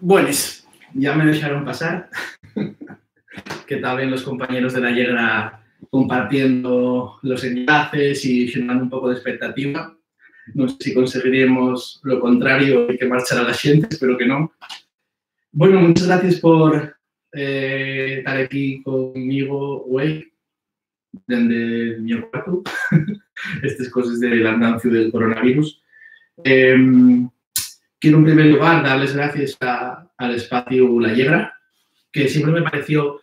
Buenas, ya me dejaron pasar. Que también los compañeros de la Llegra compartiendo los enlaces y generando un poco de expectativa. No sé si conseguiremos lo contrario y que marchará la gente, espero que no. Bueno, muchas gracias por estar aquí conmigo hoy, desde mi cuarto, estas cosas del anuncio del coronavirus. Quiero en primer lugar darles gracias al espacio La Llegra, que siempre me pareció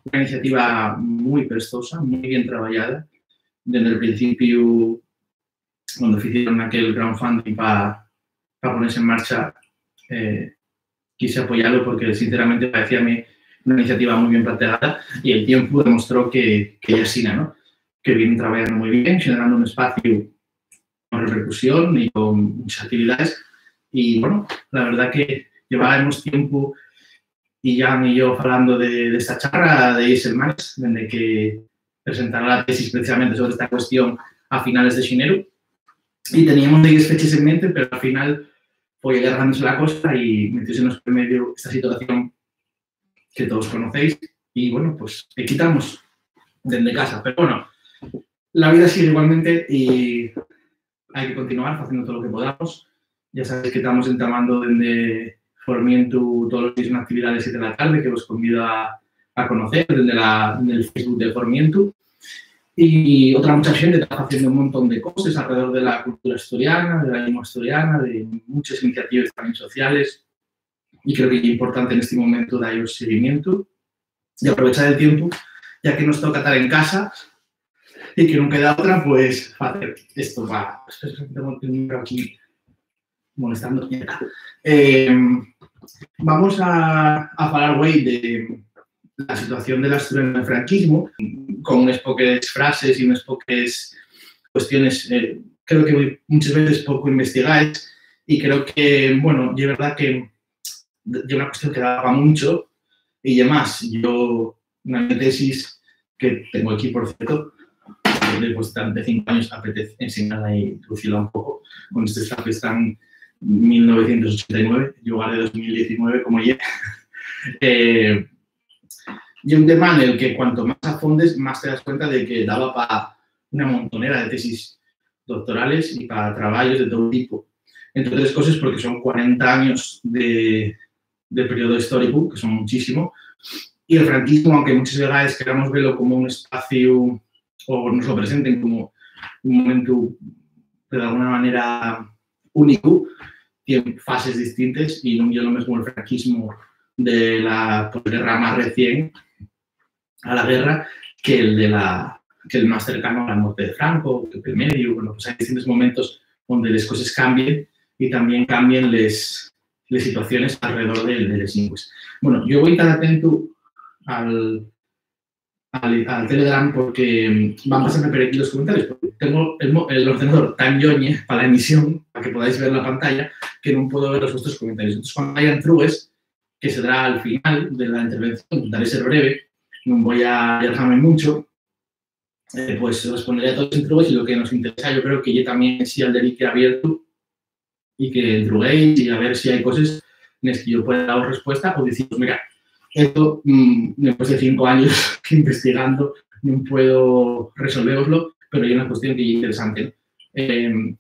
una iniciativa muy prestosa, muy bien trabajada. Desde el principio, cuando hicieron aquel crowdfunding para ponerse en marcha, quise apoyarlo porque sinceramente parecía una iniciativa muy bien planteada y el tiempo demostró que ya sí, ¿no? Que vienen trabajando muy bien, generando un espacio con repercusión y con muchas actividades. Y bueno, la verdad que llevábamos tiempo y Jan y yo hablando de esta charla de 6 semanas, desde que presentará la tesis precisamente sobre esta cuestión a finales de enero. Y teníamos 10 fechas en mente, pero al final foi alargándose la cosa y metiósenos por medio esta situación que todos conocéis y, bueno, pues te quitamos desde casa. Pero, bueno, la vida sigue igualmente y hay que continuar haciendo todo lo que podamos. Ya sabéis que estamos entamando desde Formientu todos los días una actividad de 7 de la tarde que os convido a conocer desde el Facebook de Formientu. Y otra mucha gente está haciendo un montón de cosas alrededor de la cultura asturiana, de la lengua asturiana, de muchas iniciativas también sociales. Y creo que es importante en este momento daros seguimiento y aprovechar el tiempo, ya que nos toca estar en casa y que no queda otra, pues hacer esto. Tengo el número aquí molestando. Vamos a hablar hoy de la situación de la Asturias en el franquismo, con unas pocas frases y unas pocas cuestiones, creo que muchas veces poco investigáis, y creo que, bueno, es verdad que es una cuestión que daba mucho, y además, yo, una tesis que tengo aquí, por cierto, después de 5 años, apetece enseñarla y introducirla un poco, con este staff que está en 1989, en lugar de 2019, como ya. Y un tema en el que cuanto más afondes, más te das cuenta de que daba para una montonera de tesis doctorales y para trabajos de todo tipo. Entre otras cosas, porque son 40 años de periodo histórico, que son muchísimo, y el franquismo, aunque muchas veces queramos verlo como un espacio o nos lo presenten como un momento de alguna manera único, tiene fases distintas y no es lo mismo el franquismo de la posguerra más recién a la guerra que el más cercano a la muerte de Franco, que el medio. Bueno, pues hay distintos momentos donde las cosas cambien y también cambien las situaciones alrededor de las lingües. Bueno, yo voy a estar atento al Telegram porque van a pasarme por aquí los comentarios, porque tengo el ordenador tan ñoñe para la emisión, para que podáis ver la pantalla, que no puedo ver los vuestros comentarios. Entonces, cuando hayan trues, que se dará al final de la intervención, intentaré ser breve, no voy a alargarme mucho, pues responderé a todos los trues y lo que nos interesa, yo creo que yo también sí al dedique abierto y que entruguéis y a ver si hay cosas en las que yo pueda dar respuesta o decir, pues mira, esto, después de 5 años investigando, no puedo resolveroslo, pero hay una cuestión que es interesante, ¿no?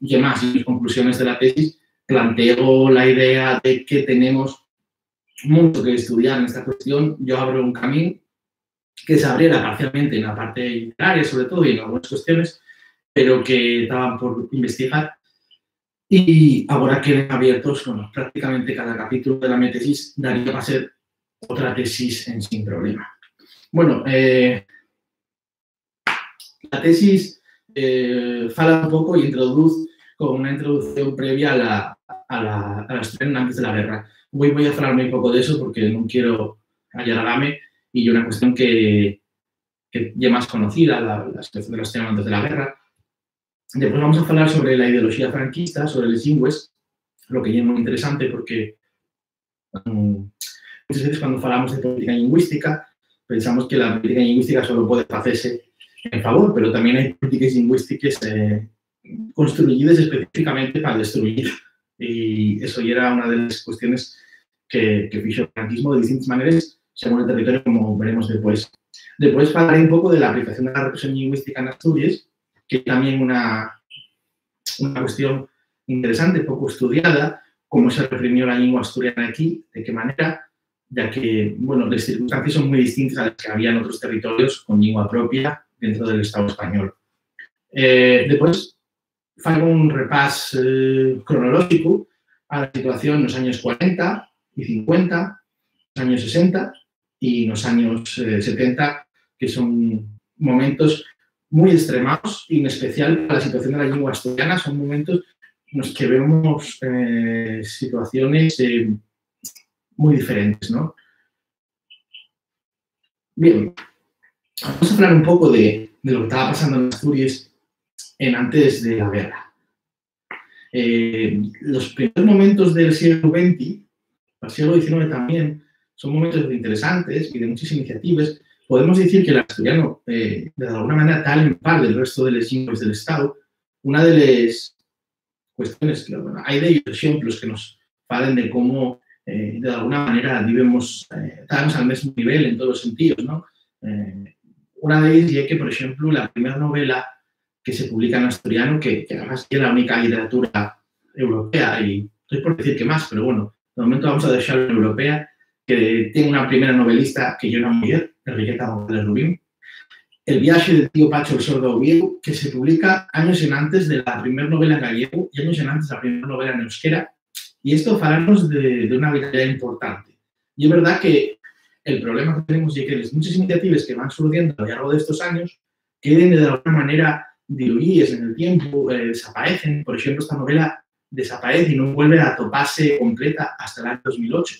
Y además, en mis conclusiones de la tesis, planteo la idea de que tenemos mucho que estudiar en esta cuestión. Yo abro un camino que se abriera parcialmente en la parte literaria, sobre todo, y en algunas cuestiones, pero que estaban por investigar. Y ahora quedan abiertos, bueno, prácticamente cada capítulo de la mi tesis daría para ser otra tesis sin problema. Bueno, la tesis fala un poco y introduce con una introducción previa a la Asturiana antes de la guerra. Voy a hablar muy poco de eso porque no quiero alargarme y una cuestión que ya más conocida, la situación de la Asturiana antes de la guerra. Después vamos a hablar sobre la ideología franquista, sobre las lingües, lo que es muy interesante porque muchas veces cuando hablamos de política lingüística pensamos que la política lingüística solo puede hacerse en favor, pero también hay políticas lingüísticas construidas específicamente para destruir. Y eso ya era una de las cuestiones que fichó el franquismo de distintas maneras según el territorio, como veremos después. Después hablaré un poco de la aplicación de la represión lingüística en Asturias, que es también una cuestión interesante, poco estudiada, cómo se reprimió la lengua asturiana aquí, de qué manera, ya que, bueno, las circunstancias son muy distintas a las que había en otros territorios con lengua propia dentro del Estado español. Después, hago un repaso cronológico a la situación en los años 40 y 50, los años 60 y los años 70, que son momentos muy extremados y en especial para la situación de la lengua asturiana, son momentos en los que vemos situaciones muy diferentes, ¿no? Bien, vamos a hablar un poco de lo que estaba pasando en Asturias antes de la guerra. Los primeros momentos del siglo XX, al siglo XIX también, son momentos interesantes y de muchas iniciativas. Podemos decir que el asturiano, de alguna manera, está en par del resto de las lenguas del Estado. Una de las cuestiones, bueno, hay de ellos ejemplos que nos falen de cómo, de alguna manera, estamos al mismo nivel en todos los sentidos, ¿no? Una de ellas es que, por ejemplo, la primera novela que se publica en asturiano, que además es la única literatura europea, y estoy por decir que más, pero bueno, de momento vamos a dejarlo en europea, que tiene una primera novelista que yo no mujer, Enriqueta González Rubín, El viaje del tío Pacho el sordo Oviedo, que se publica años en antes de la primera novela en gallego y años en antes de la primera novela en euskera. Y esto falarnos de una habilidad importante. Y es verdad que el problema que tenemos es que las muchas iniciativas que van surgiendo a lo largo de estos años queden de alguna manera diluidas en el tiempo, desaparecen. Por ejemplo, esta novela desaparece y no vuelve a toparse completa hasta el año 2008.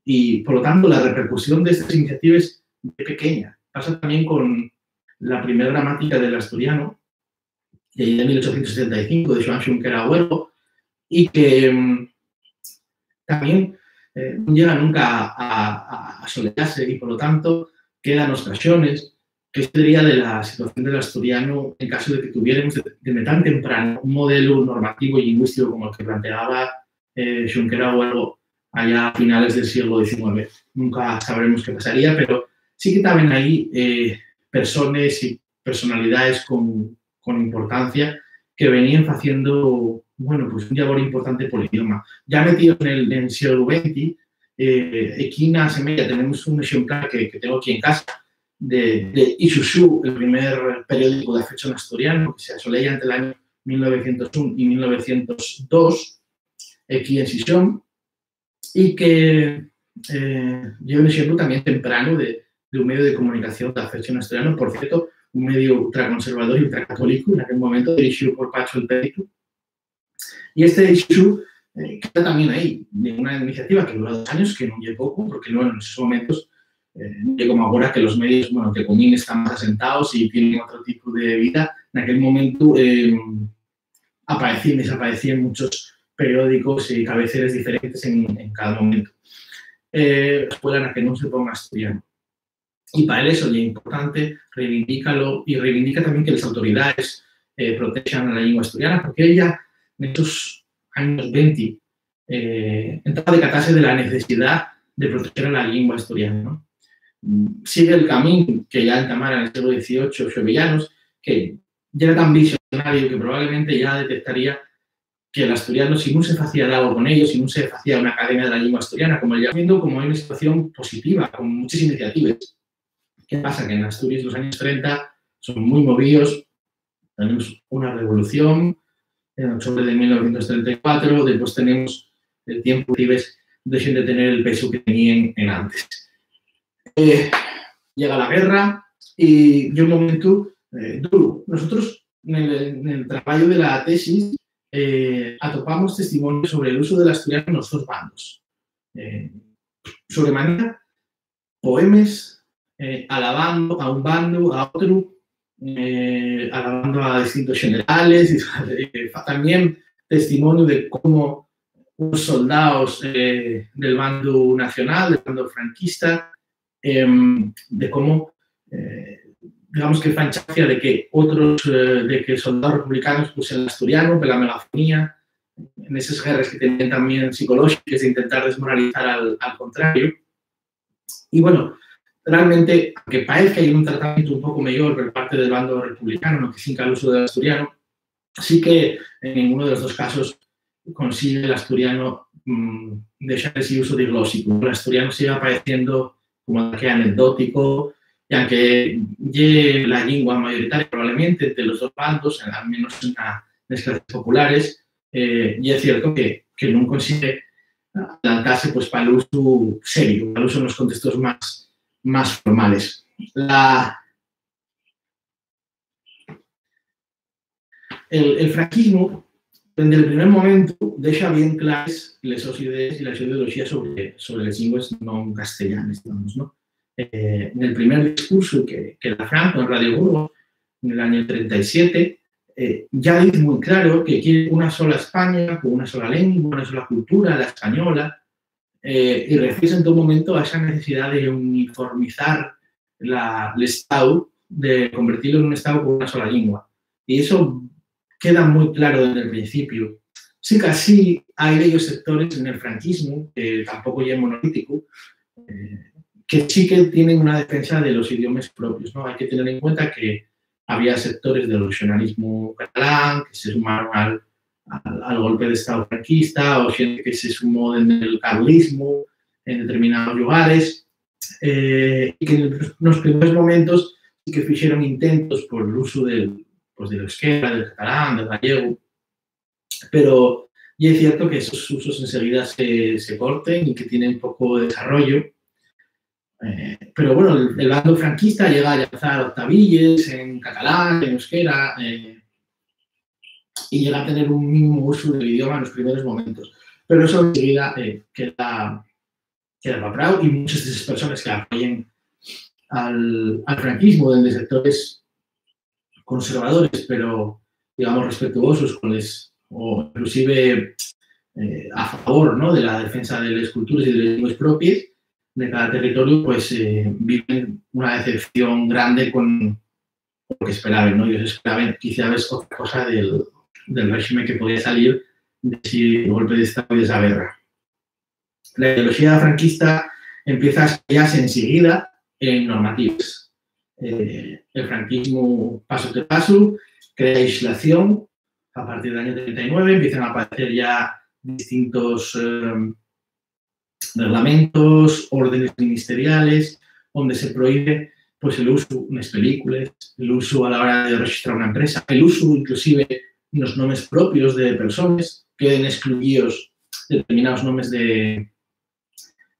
Y, por lo tanto, la repercusión de estas iniciativas es pequeña. Pasa también con la primera gramática del asturiano, de 1875, de Joan Xunquera Huergo, y que también no llega nunca a solearse y, por lo tanto, quedan ocasiones que sería de la situación del asturiano en caso de que tuviéramos desde tan temprano un modelo normativo y lingüístico como el que planteaba Xunquera Huergo allá a finales del siglo XIX. Nunca sabremos qué pasaría, pero sí que estaban ahí personas y personalidades con importancia que venían haciendo, bueno, pues un labor importante por el idioma. Ya metidos en el siglo XX, aquí en la semilla tenemos un ejemplar que tengo aquí en casa de Ixuxu, el primer periódico de fecha en asturiano, que se asolea entre el año 1901 y 1902, aquí en Sisión, y que lleva un ejemplo también temprano de un medio de comunicación de fecha en asturiano, por cierto, un medio ultraconservador y ultracatólico, en aquel momento dirigido por Pacho el Perico. Y este issue queda también ahí, de una iniciativa que duró 2 años, que no llegó poco, porque bueno, en esos momentos, no como ahora que los medios, bueno, que comín están más asentados y tienen otro tipo de vida, en aquel momento aparecían y desaparecían muchos periódicos y cabeceras diferentes en cada momento. Escuela en la que no se ponga asturiano. Y para eso es importante, reivindícalo y reivindica también que las autoridades protejan a la lengua asturiana, porque ella, en estos años 20, entraba a decatarse de la necesidad de proteger a la lengua asturiana, ¿no? Sigue el camino que ya entamara en el siglo XVIII Xovellanos, que ya era tan visionario que probablemente ya detectaría que el asturiano, si no se hacía algo con ellos, si no se hacía una academia de la lengua asturiana, como ya viendo como hay una situación positiva, con muchas iniciativas. ¿Qué pasa? Que en Asturias los años 30 son muy movidos, tenemos una revolución en octubre de 1934, después tenemos el tiempo que dejen de tener el peso que tenían en antes. Llega la guerra y un momento duro. Nosotros en el trabajo de la tesis atopamos testimonios sobre el uso del asturiano en los dos bandos. Sobremanera, poemas alabando a un bando, a otro, alabando a distintos generales, también testimonio de cómo unos soldados del bando nacional, del bando franquista, de cómo, digamos que fanchacia de que otros, de que soldados republicanos usen el asturiano, por la megafonía, en esas guerras que tenían también psicológicas de intentar desmoralizar al contrario. Y bueno, realmente, aunque parece que hay un tratamiento un poco mejor por parte del bando republicano, no que sin el uso del asturiano, sí que en ninguno de los dos casos consigue el asturiano dejar ese uso diglósico. El asturiano sigue apareciendo como que anecdótico, y aunque lleve la lengua mayoritaria probablemente de los dos bandos, al menos en las clases populares, y es cierto que no consigue adelantarse pues, para el uso serio, para el uso en los contextos más formales. El franquismo, desde el primer momento, deja bien claras las ideas y las ideologías sobre las lenguas no castellanas, digamos, ¿no? En el primer discurso que da Franco en Radio Burgos, en el año 37, ya dice muy claro que quiere una sola España, con una sola lengua, una sola cultura, la española, y refiere en todo momento a esa necesidad de uniformizar el Estado, de convertirlo en un Estado con una sola lengua. Y eso queda muy claro desde el principio. sí que así hay de ellos sectores en el franquismo, que tampoco ya es monolítico, que sí que tienen una defensa de los idiomas propios, ¿no? Hay que tener en cuenta que había sectores del regionalismo catalán que se sumaron al golpe de Estado franquista, o gente que se sumó en el carlismo en determinados lugares, y que en los primeros momentos sí que hicieron intentos por el uso del euskera, del catalán, del gallego, pero y es cierto que esos usos enseguida se corten y que tienen poco desarrollo. Pero bueno, el bando franquista llega a lanzar octavilles en catalán, en euskera, y llega a tener un mínimo uso del idioma en los primeros momentos. Pero eso enseguida queda evaporado, y muchas de esas personas que apoyan al franquismo desde sectores conservadores, pero digamos respetuosos con o inclusive a favor, ¿no?, de la defensa de las culturas y de las lenguas propias de cada territorio, pues viven una decepción grande con lo que esperaban, ¿no? Ellos esperaban quizás otra cosa del régimen que podía salir de ese golpe de Estado y de esa guerra. La ideología franquista empieza a estallarse enseguida en normativas. El franquismo, paso tras paso, crea legislación. A partir del año 39 empiezan a aparecer ya distintos reglamentos, órdenes ministeriales, donde se prohíbe pues, el uso de unas películas, el uso a la hora de registrar una empresa, el uso inclusive de los nombres propios de personas, queden excluidos determinados nombres de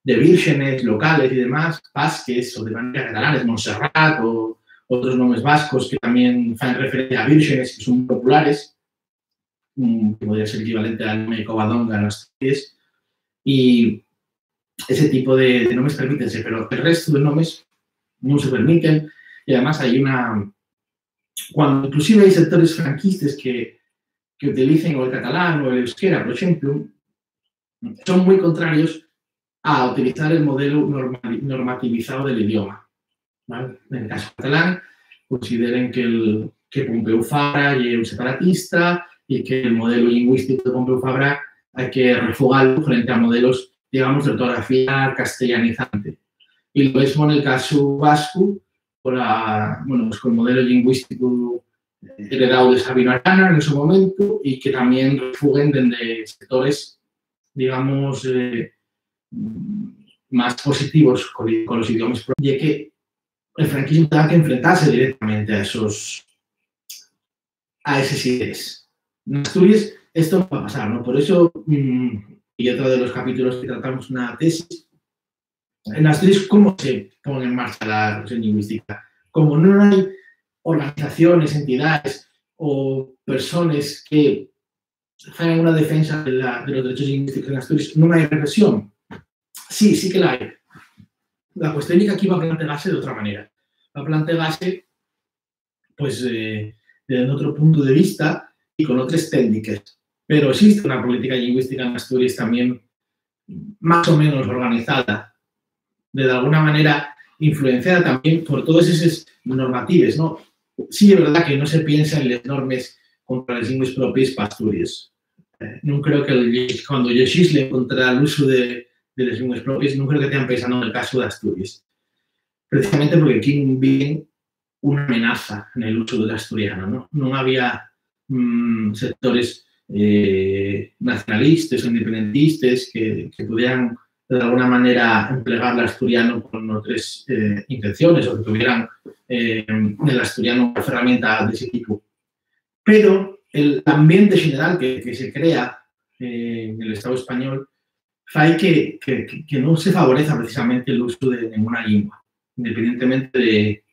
vírgenes locales y demás, Vázquez o de manera catalanes, Montserrat o otros nombres vascos que también hacen referencia a vírgenes que son populares, que podría ser equivalente al nombre de Covadonga en Asturias, y ese tipo de nombres permítense, pero el resto de nombres no se permiten, y además hay cuando inclusive hay sectores franquistas que utilicen o el catalán o el euskera, por ejemplo, son muy contrarios a utilizar el modelo normativizado del idioma, ¿vale? En el caso catalán, consideren que Pompeu Fabra es un separatista y que el modelo lingüístico de Pompeu Fabra hay que refugarlo frente a modelos, digamos, de ortografía castellanizante. Y lo mismo en el caso vasco, con el modelo lingüístico heredado de Sabino Arana en ese momento, y que también refuguen desde sectores, digamos, más positivos con los idiomas propios, y que el franquismo tenga que enfrentarse directamente a esas ideas. En Asturias esto no va a pasar, ¿no? Por eso, y otro de los capítulos que tratamos una tesis, en Asturias, ¿cómo se pone en marcha la revolución lingüística? Como no hay organizaciones, entidades o personas que hagan una defensa de los derechos lingüísticos en Asturias, no hay represión. Sí que la hay. La cuestión es que aquí va a plantearse de otra manera. Va a plantearse, pues, desde otro punto de vista y con otras técnicas. Pero existe una política lingüística en Asturias también más o menos organizada, de alguna manera influenciada también por todas esas normativas, ¿no? Sí, es verdad que no se piensa en las normas contra las lenguas propias para Asturias. No creo que cuando yo xisle contra el uso de las lenguas propias, no creo que estén pensando en el caso de Asturias. Precisamente porque aquí viene una amenaza en el uso del asturiano, ¿no? No había sectores nacionalistas o independentistas que pudieran de alguna manera emplear el asturiano con otras intenciones, o que tuvieran el asturiano una herramienta de ese tipo. Pero el ambiente general que se crea en el Estado español hace que no se favorezca precisamente el uso de ninguna lengua, independientemente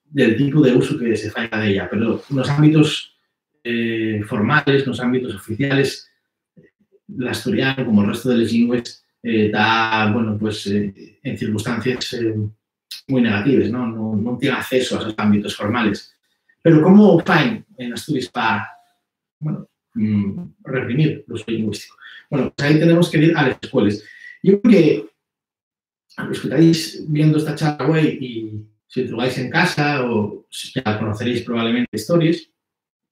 del tipo de uso que se haga de ella. Pero en los ámbitos formales, en los ámbitos oficiales, el asturiano, como el resto de las lenguas, está, bueno, pues en circunstancias muy negativas, ¿no? No tiene acceso a esos ámbitos formales. Pero ¿cómo hacen en Asturias para, bueno, reprimir el uso lingüístico? Bueno, pues ahí tenemos que ir a las escuelas. Yo creo que a los que estáis viendo esta charla hoy, y si trabajáis en casa o ya conoceréis probablemente historias,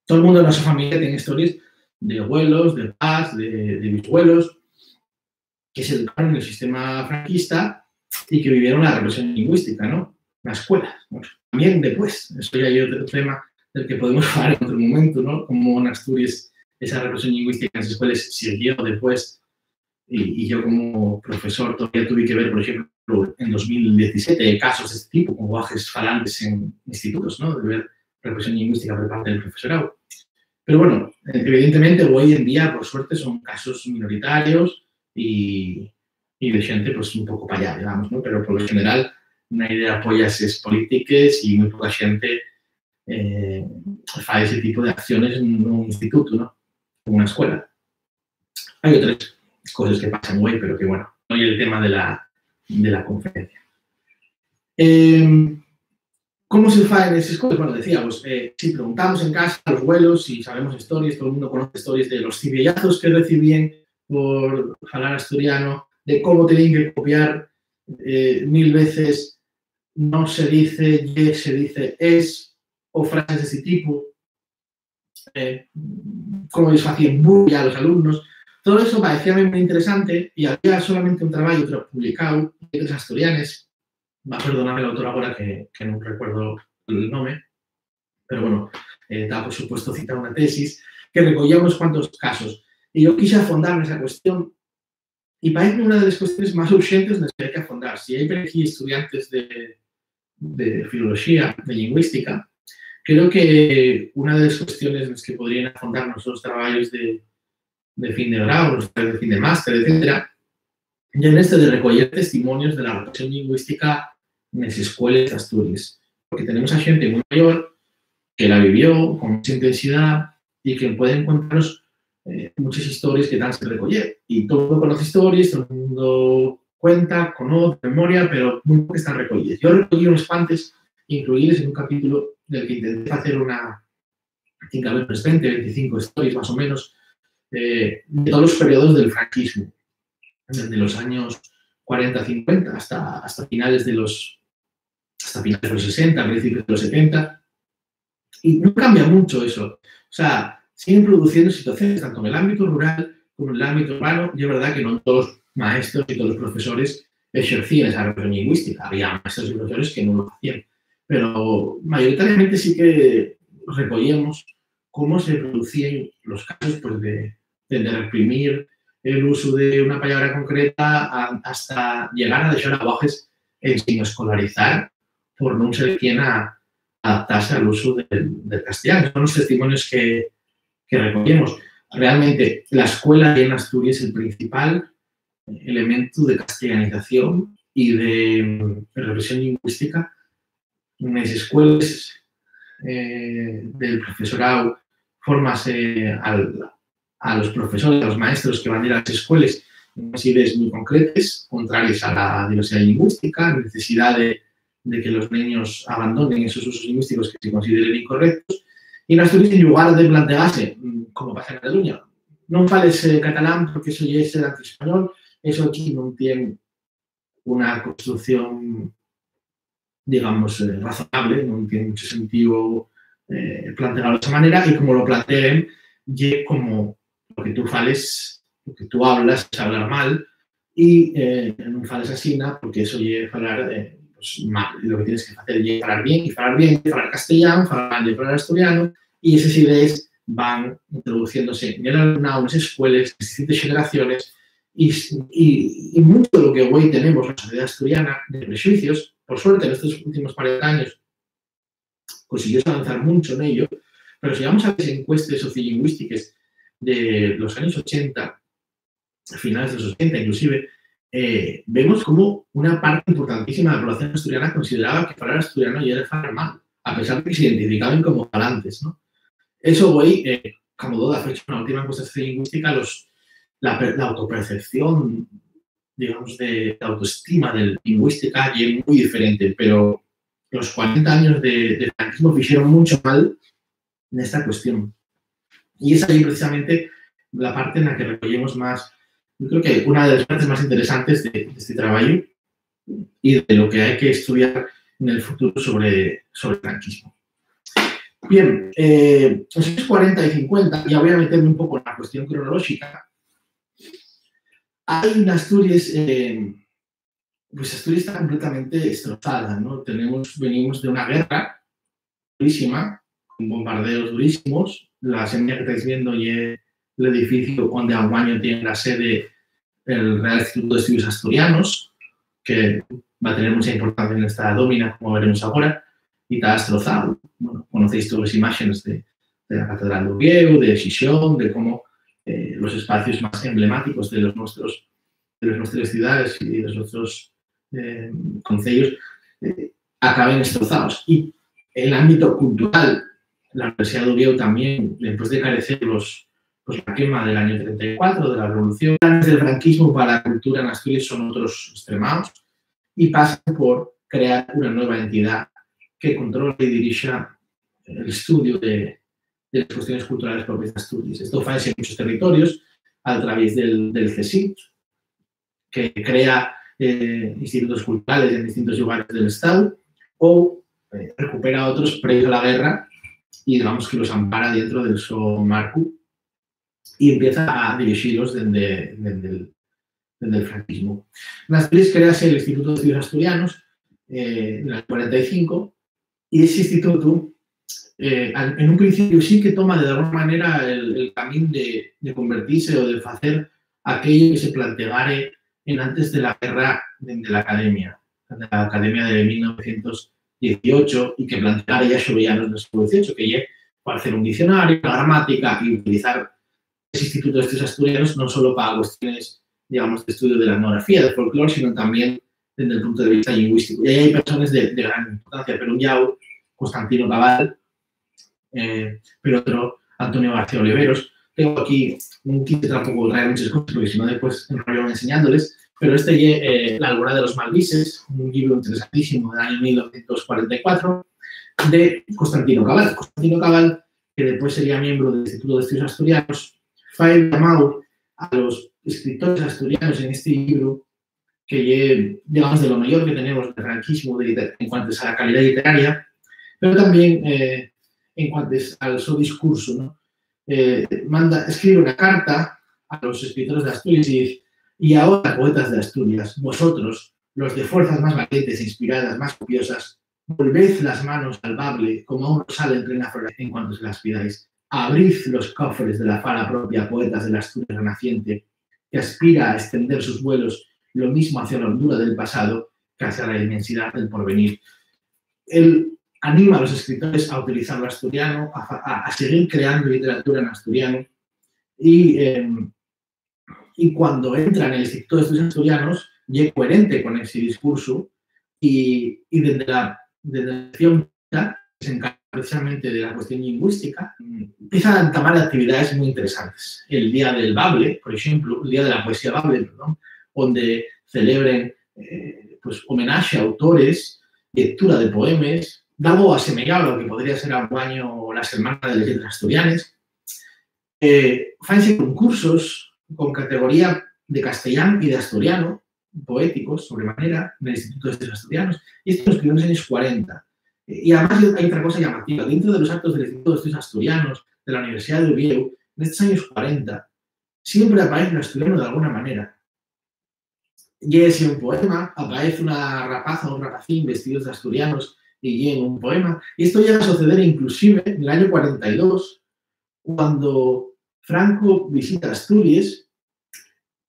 todo el mundo en nuestra familia tiene historias de abuelos, de papás, de bisabuelos, que se educaron en el sistema franquista y que vivieron la represión lingüística, ¿no? La escuela. Bueno, también después, eso ya hay otro tema del que podemos hablar en otro momento, ¿no? Como en Asturias esa represión lingüística en las escuelas siguió después y yo como profesor todavía tuve que ver, por ejemplo, en 2017 casos de este tipo, con guajes falantes en institutos, ¿no? De ver represión lingüística por parte del profesorado. Pero bueno, evidentemente hoy en día, por suerte, son casos minoritarios y de gente pues un poco para allá, digamos, ¿no? Pero por lo general, una idea de apoyas es políticas y muy poca gente fa ese tipo de acciones en un instituto, ¿no? En una escuela. Hay otras cosas que pasan hoy, pero que bueno, hoy el tema de la conferencia. ¿Cómo se fa en esas escuelas? Bueno, decíamos, si preguntamos en casa a los abuelos, si sabemos historias, todo el mundo conoce historias de los cibiellazos que recibían por hablar asturiano, de cómo tenían que copiar 1000 veces, no se dice y, se dice es, o frases de ese tipo, cómo les hacían bullying a los alumnos. Todo eso parecía muy interesante y había solamente un trabajo publicado de los asturianes. Va a perdonarme el autor ahora que no recuerdo el nombre, pero bueno, da por supuesto citar una tesis que recogía unos cuantos casos. Y yo quise afondar en esa cuestión y parece una de las cuestiones más urgentes en las que hay que afondar. Si hay aquí estudiantes de filología, de lingüística, creo que una de las cuestiones en las que podrían afondar nuestros trabajos de fin de grado, los trabajos de fin de máster, etcétera, ya en este de recoger testimonios de la represión lingüística en las escuelas de Asturias. Porque tenemos a gente muy mayor que la vivió con mucha intensidad y que pueden contarnos muchas historias que dan se recoger. Y todo el mundo conoce historias, todo el mundo cuenta, conoce, memoria, pero muy pocas están recogidas. Yo recogí unos cuantos incluidos en un capítulo del que intenté hacer una 20, 25 historias más o menos de todos los periodos del franquismo, desde los años 40, 50 hasta finales de los 60, principios de los 70. Y no cambia mucho eso. O sea, siguen produciendo situaciones tanto en el ámbito rural como en el ámbito urbano. Y es verdad que no todos los maestros y todos los profesores ejercían esa represión lingüística. Había maestros y profesores que no lo hacían. Pero mayoritariamente sí que recogíamos cómo se producían los casos pues, de reprimir el uso de una palabra concreta hasta llegar a dejar abajes sin escolarizar por no ser quien adaptarse al uso del castellano. Son los testimonios que recogemos. Realmente, la escuela en Asturias es el principal elemento de castellanización y de represión lingüística. En las escuelas del profesorado formase a los profesores, a los maestros que van a ir a las escuelas en unas ideas muy concretas, contrarias a la diversidad lingüística, la necesidad de que los niños abandonen esos usos lingüísticos que se consideren incorrectos. Y en Asturias, en lugar de plantearse, como pasa en Cataluña, no fales catalán porque eso ya es el anti-español, eso aquí no tiene una construcción, digamos, razonable, no tiene mucho sentido plantearlo de esa manera, y como lo planteen, y como lo que tú fales, lo que tú hablas es hablar mal, y no fales así, porque eso es hablar pues, mal. Y lo que tienes que hacer es hablar bien, hablar castellano, hablar mal, hablar asturiano, y esas ideas van introduciéndose en el alumnado, en las escuelas, en distintas generaciones, y mucho de lo que hoy tenemos en la sociedad asturiana de prejuicios, por suerte en estos últimos 40 años consiguió avanzar mucho en ello, pero si vamos a las encuestas sociolingüísticas de los años 80, finales de los 80 inclusive, vemos como una parte importantísima de la población asturiana consideraba que hablar asturiano ya era hablar mal, a pesar de que se identificaban como falantes, ¿no? Eso hoy, como Doda ha hecho una última encuesta sociolingüística, la autopercepción, digamos, de autoestima del lingüística y es muy diferente, pero los 40 años de franquismo hicieron mucho mal en esta cuestión. Y es ahí precisamente la parte en la que recogemos más, yo creo que una de las partes más interesantes de este trabajo y de lo que hay que estudiar en el futuro sobre el franquismo. Bien, en los años 40 y 50, ya voy a meterme un poco en la cuestión cronológica, hay una Asturias, pues Asturias está completamente destrozada, ¿no? Venimos de una guerra durísima, con bombardeos durísimos. La semilla que estáis viendo y el edificio donde Aguaño tiene la sede el Real Instituto de Estudios Asturianos, que va a tener mucha importancia en esta dómina, como veremos ahora, y está destrozado. Bueno, conocéis todas las imágenes de la Catedral de Oviedo, de Xixón, de cómo los espacios más emblemáticos de nuestras ciudades y de nuestros concellos acaben destrozados. Y en el ámbito cultural, la Universidad de Oviedo también, después de carecer la quema del año 34, de la revolución, los planes del franquismo para la cultura en Asturias son otros extremados y pasan por crear una nueva entidad que controle y dirija el estudio de las cuestiones culturales propias de Asturias. Esto falla en muchos territorios a través del CSIC, que crea institutos culturales en distintos lugares del Estado, o recupera otros previos a la guerra y digamos que los ampara dentro del su marco y empieza a dirigirlos desde el franquismo. En Asturias crea el Instituto de Estudios Asturianos en el 45 y ese instituto en un principio sí que toma de alguna manera el camino de convertirse o de hacer aquello que se planteara antes de la guerra de la academia de 1918 y que planteara ya Xovellanos en el siglo XVIII, que ya para hacer un diccionario, una gramática y utilizar ese Instituto de Estudios Asturianos no solo para cuestiones, digamos, de estudio de la etnografía, de folclore, sino también desde el punto de vista lingüístico. Y ahí hay personas de gran importancia, pero un Yao, Constantino Cabal, pero otro, Antonio García Oliveros. Tengo aquí un kit que tampoco trae muchas cosas, porque si no después enrollo enseñándoles, pero este La Alborada de los Malvises, un libro interesantísimo del año 1944, de Constantino Cabal. Constantino Cabal, que después sería miembro del Instituto de Estudios Asturianos, fue llamado a los escritores asturianos en este libro, que digamos de lo mayor que tenemos del franquismo en cuanto a la calidad literaria, pero también en cuanto al su discurso, ¿no? Escribe una carta a los escritores de Asturias y dice: y ahora, poetas de Asturias, vosotros, los de fuerzas más valientes, inspiradas, más copiosas, volved las manos al bable como a un rosal en plena flor en cuanto se las pidáis. Abrid los cofres de la fala propia, poetas de la Asturias renaciente, que aspira a extender sus vuelos lo mismo hacia la hondura del pasado que hacia la inmensidad del porvenir. Él anima a los escritores a utilizar el asturiano, a seguir creando literatura en asturiano y cuando entra en el Instituto de Estudios Asturianos, ya es coherente con ese discurso y desde la acción que se encarga precisamente de la cuestión lingüística, empieza a entamar actividades muy interesantes. El Día del Bable, por ejemplo, el Día de la Poesía Bable, perdón, donde celebren pues, homenaje a autores, lectura de poemas, algo asemejado a lo que podría ser Aguaño o la Semana de las Letras Asturianas. Fanse concursos con categoría de castellano y de asturiano, poéticos, sobremanera, en el Instituto de Estudios Asturianos, y esto lo escribió en los años 40. Y además hay otra cosa llamativa. Dentro de los actos del Instituto de Estudios Asturianos, de la Universidad de Oviedo, en estos años 40, siempre aparece el asturiano de alguna manera. Y es en un poema, aparece una rapaza o un rapacín vestidos de asturianos y en un poema. Y esto llega a suceder inclusive en el año 42, cuando Franco visita Asturias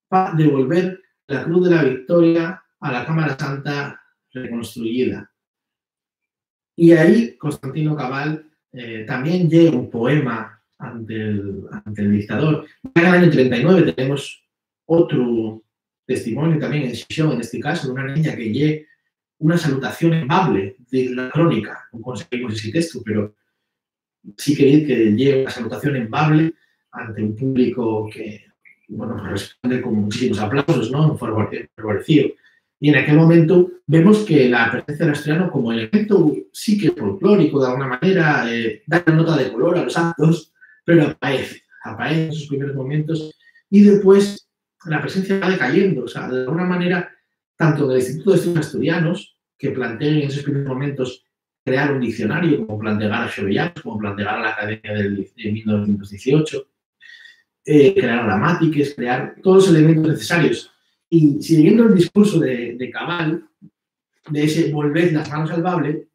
para devolver la Cruz de la Victoria a la Cámara Santa reconstruida. Y ahí Constantino Cabal también lleva un poema ante el dictador. En el año 39 tenemos otro testimonio también en Xixón, en este caso, de una niña que lleva una salutación en bable de la crónica. No conseguimos ese texto, pero sí queréis que lleve una salutación en bable ante un público que, bueno, responde con muchísimos aplausos, ¿no? Favorecido. Y en aquel momento vemos que la presencia del asturiano como elemento sí que folclórico, de alguna manera, da una nota de color a los actos, pero aparece en sus primeros momentos y después la presencia va decayendo. O sea, de alguna manera, tanto del Instituto de Estudios Asturianos, que plantea en esos primeros momentos crear un diccionario, como plantear a Xovellanos, como plantear a la Academia de 1918, crear gramáticas, crear todos los elementos necesarios. Y siguiendo el discurso de Cabal, de ese volver las manos al bable,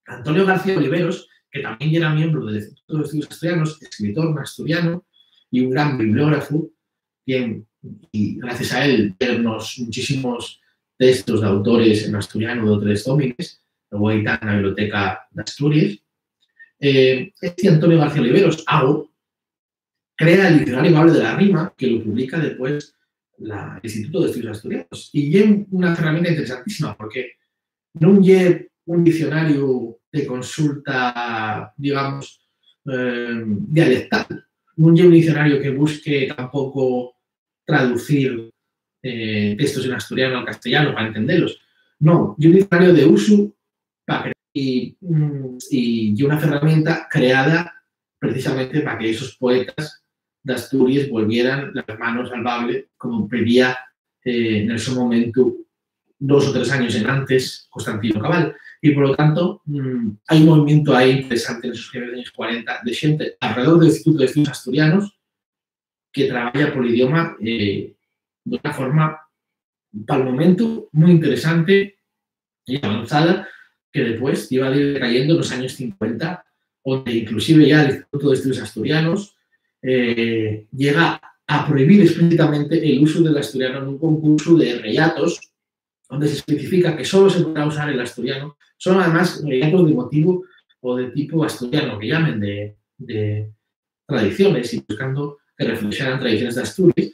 Antonio García Oliveros, que también era miembro del Instituto de Estudios Asturianos, escritor asturiano y un gran bibliógrafo, y gracias a él vernos muchísimos textos de autores en asturiano de otros domines, luego ahí está en la Biblioteca de Asturias. Este Antonio García Oliveros, Ago, crea el Diccionario Bable de la Rima, que lo publica después el Instituto de Estudios Asturianos. Y es una herramienta interesantísima, porque no es un diccionario de consulta, digamos, dialectal. No es un diccionario que busque tampoco traducir textos en asturiano al castellano para entenderlos. No, es un diccionario de uso para y una herramienta creada precisamente para que esos poetas de Asturias volvieran las manos al bable, como pedía en ese momento 2 o 3 años en antes Constantino Cabal. Y, por lo tanto, hay un movimiento ahí interesante en esos primeros años 40 de gente alrededor del Instituto de Estudios Asturianos que trabaja por el idioma de una forma, para el momento, muy interesante y avanzada, que después iba a ir cayendo en los años 50, donde inclusive ya el Instituto de Estudios Asturianos llega a prohibir explícitamente el uso del asturiano en un concurso de relatos, donde se especifica que solo se podrá usar el asturiano. Son además relatos de motivo o de tipo asturiano, que llamen de tradiciones y buscando que reflexionan tradiciones de Asturias.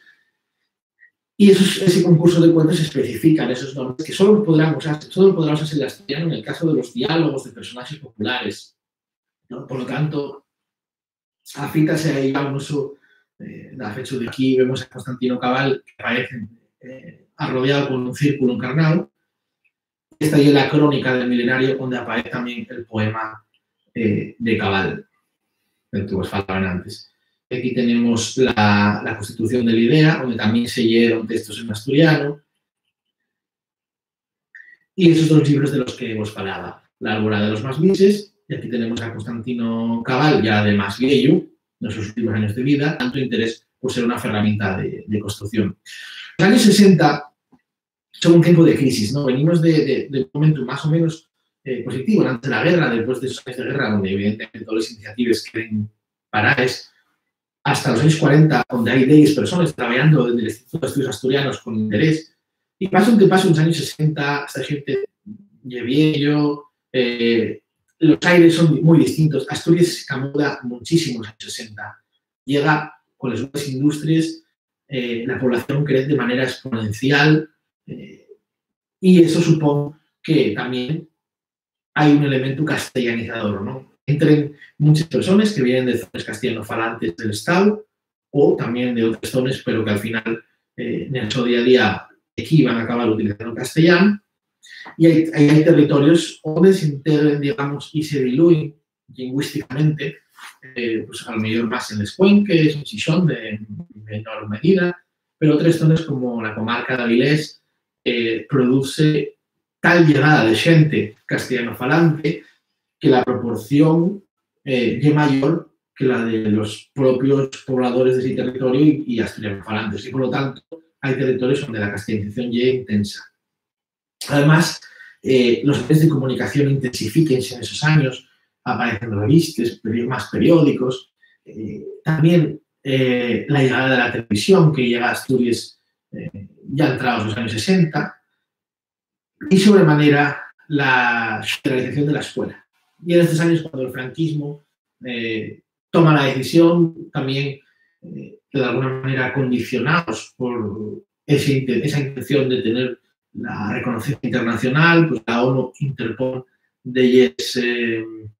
Y ese concurso de cuentos especifican esos nombres que solo podrá usarse el asturiano en el caso de los diálogos de personajes populares, ¿no? Por lo tanto, afítase ahí a un uso de fecha de aquí, vemos a Constantino Cabal que aparece arrodeado con un círculo encarnado. Esta es la crónica del milenario, donde aparece también el poema de Cabal, del que os falaban antes. Aquí tenemos la Constitución de la Idea, donde también se leyeron textos en asturiano. Y esos 2 libros de los que os falaba, La Alborada de los Más Mises, y aquí tenemos a Constantino Cabal, ya de más viejo, en sus últimos años de vida, tanto interés por ser una herramienta de construcción. Los años 60 son un tiempo de crisis, ¿no? Venimos de un momento más o menos positivo, antes de la guerra, después de esos años de guerra, donde evidentemente todas las iniciativas queden paradas, hasta los años 40, donde hay 10 personas trabajando en el Instituto de Estudios Asturianos con interés. Y pasa un que pasa en los años 60, hasta gente de viejo, los aires son muy distintos. Asturias cambia muchísimo en los años 60. Llega con las nuevas industrias, la población crece de manera exponencial y eso supone que también hay un elemento castellanizador, ¿no? Entren muchas personas que vienen de zonas castellanofalantes del Estado o también de otras zonas, pero que al final en su día a día aquí van a acabar utilizando castellano. Y hay territorios donde se integran, digamos, y se diluyen lingüísticamente, pues a lo mejor más en les Cuenques, en Xixón, de menor medida, pero otras zonas como la comarca de Avilés produce tal llegada de gente castellano-falante que la proporción es mayor que la de los propios pobladores de ese territorio y asturiano-falantes. Y por lo tanto, hay territorios donde la castellanización ya es intensa. Además, los medios de comunicación intensifíquense en esos años, aparecen revistas, más periódicos, también la llegada de la televisión, que llega a Asturias ya entrados los años 60, y sobremanera la generalización de la escuela. Y en estos años, cuando el franquismo toma la decisión, también de alguna manera condicionados por esa intención de tener la reconocimiento internacional, pues la ONU interpone de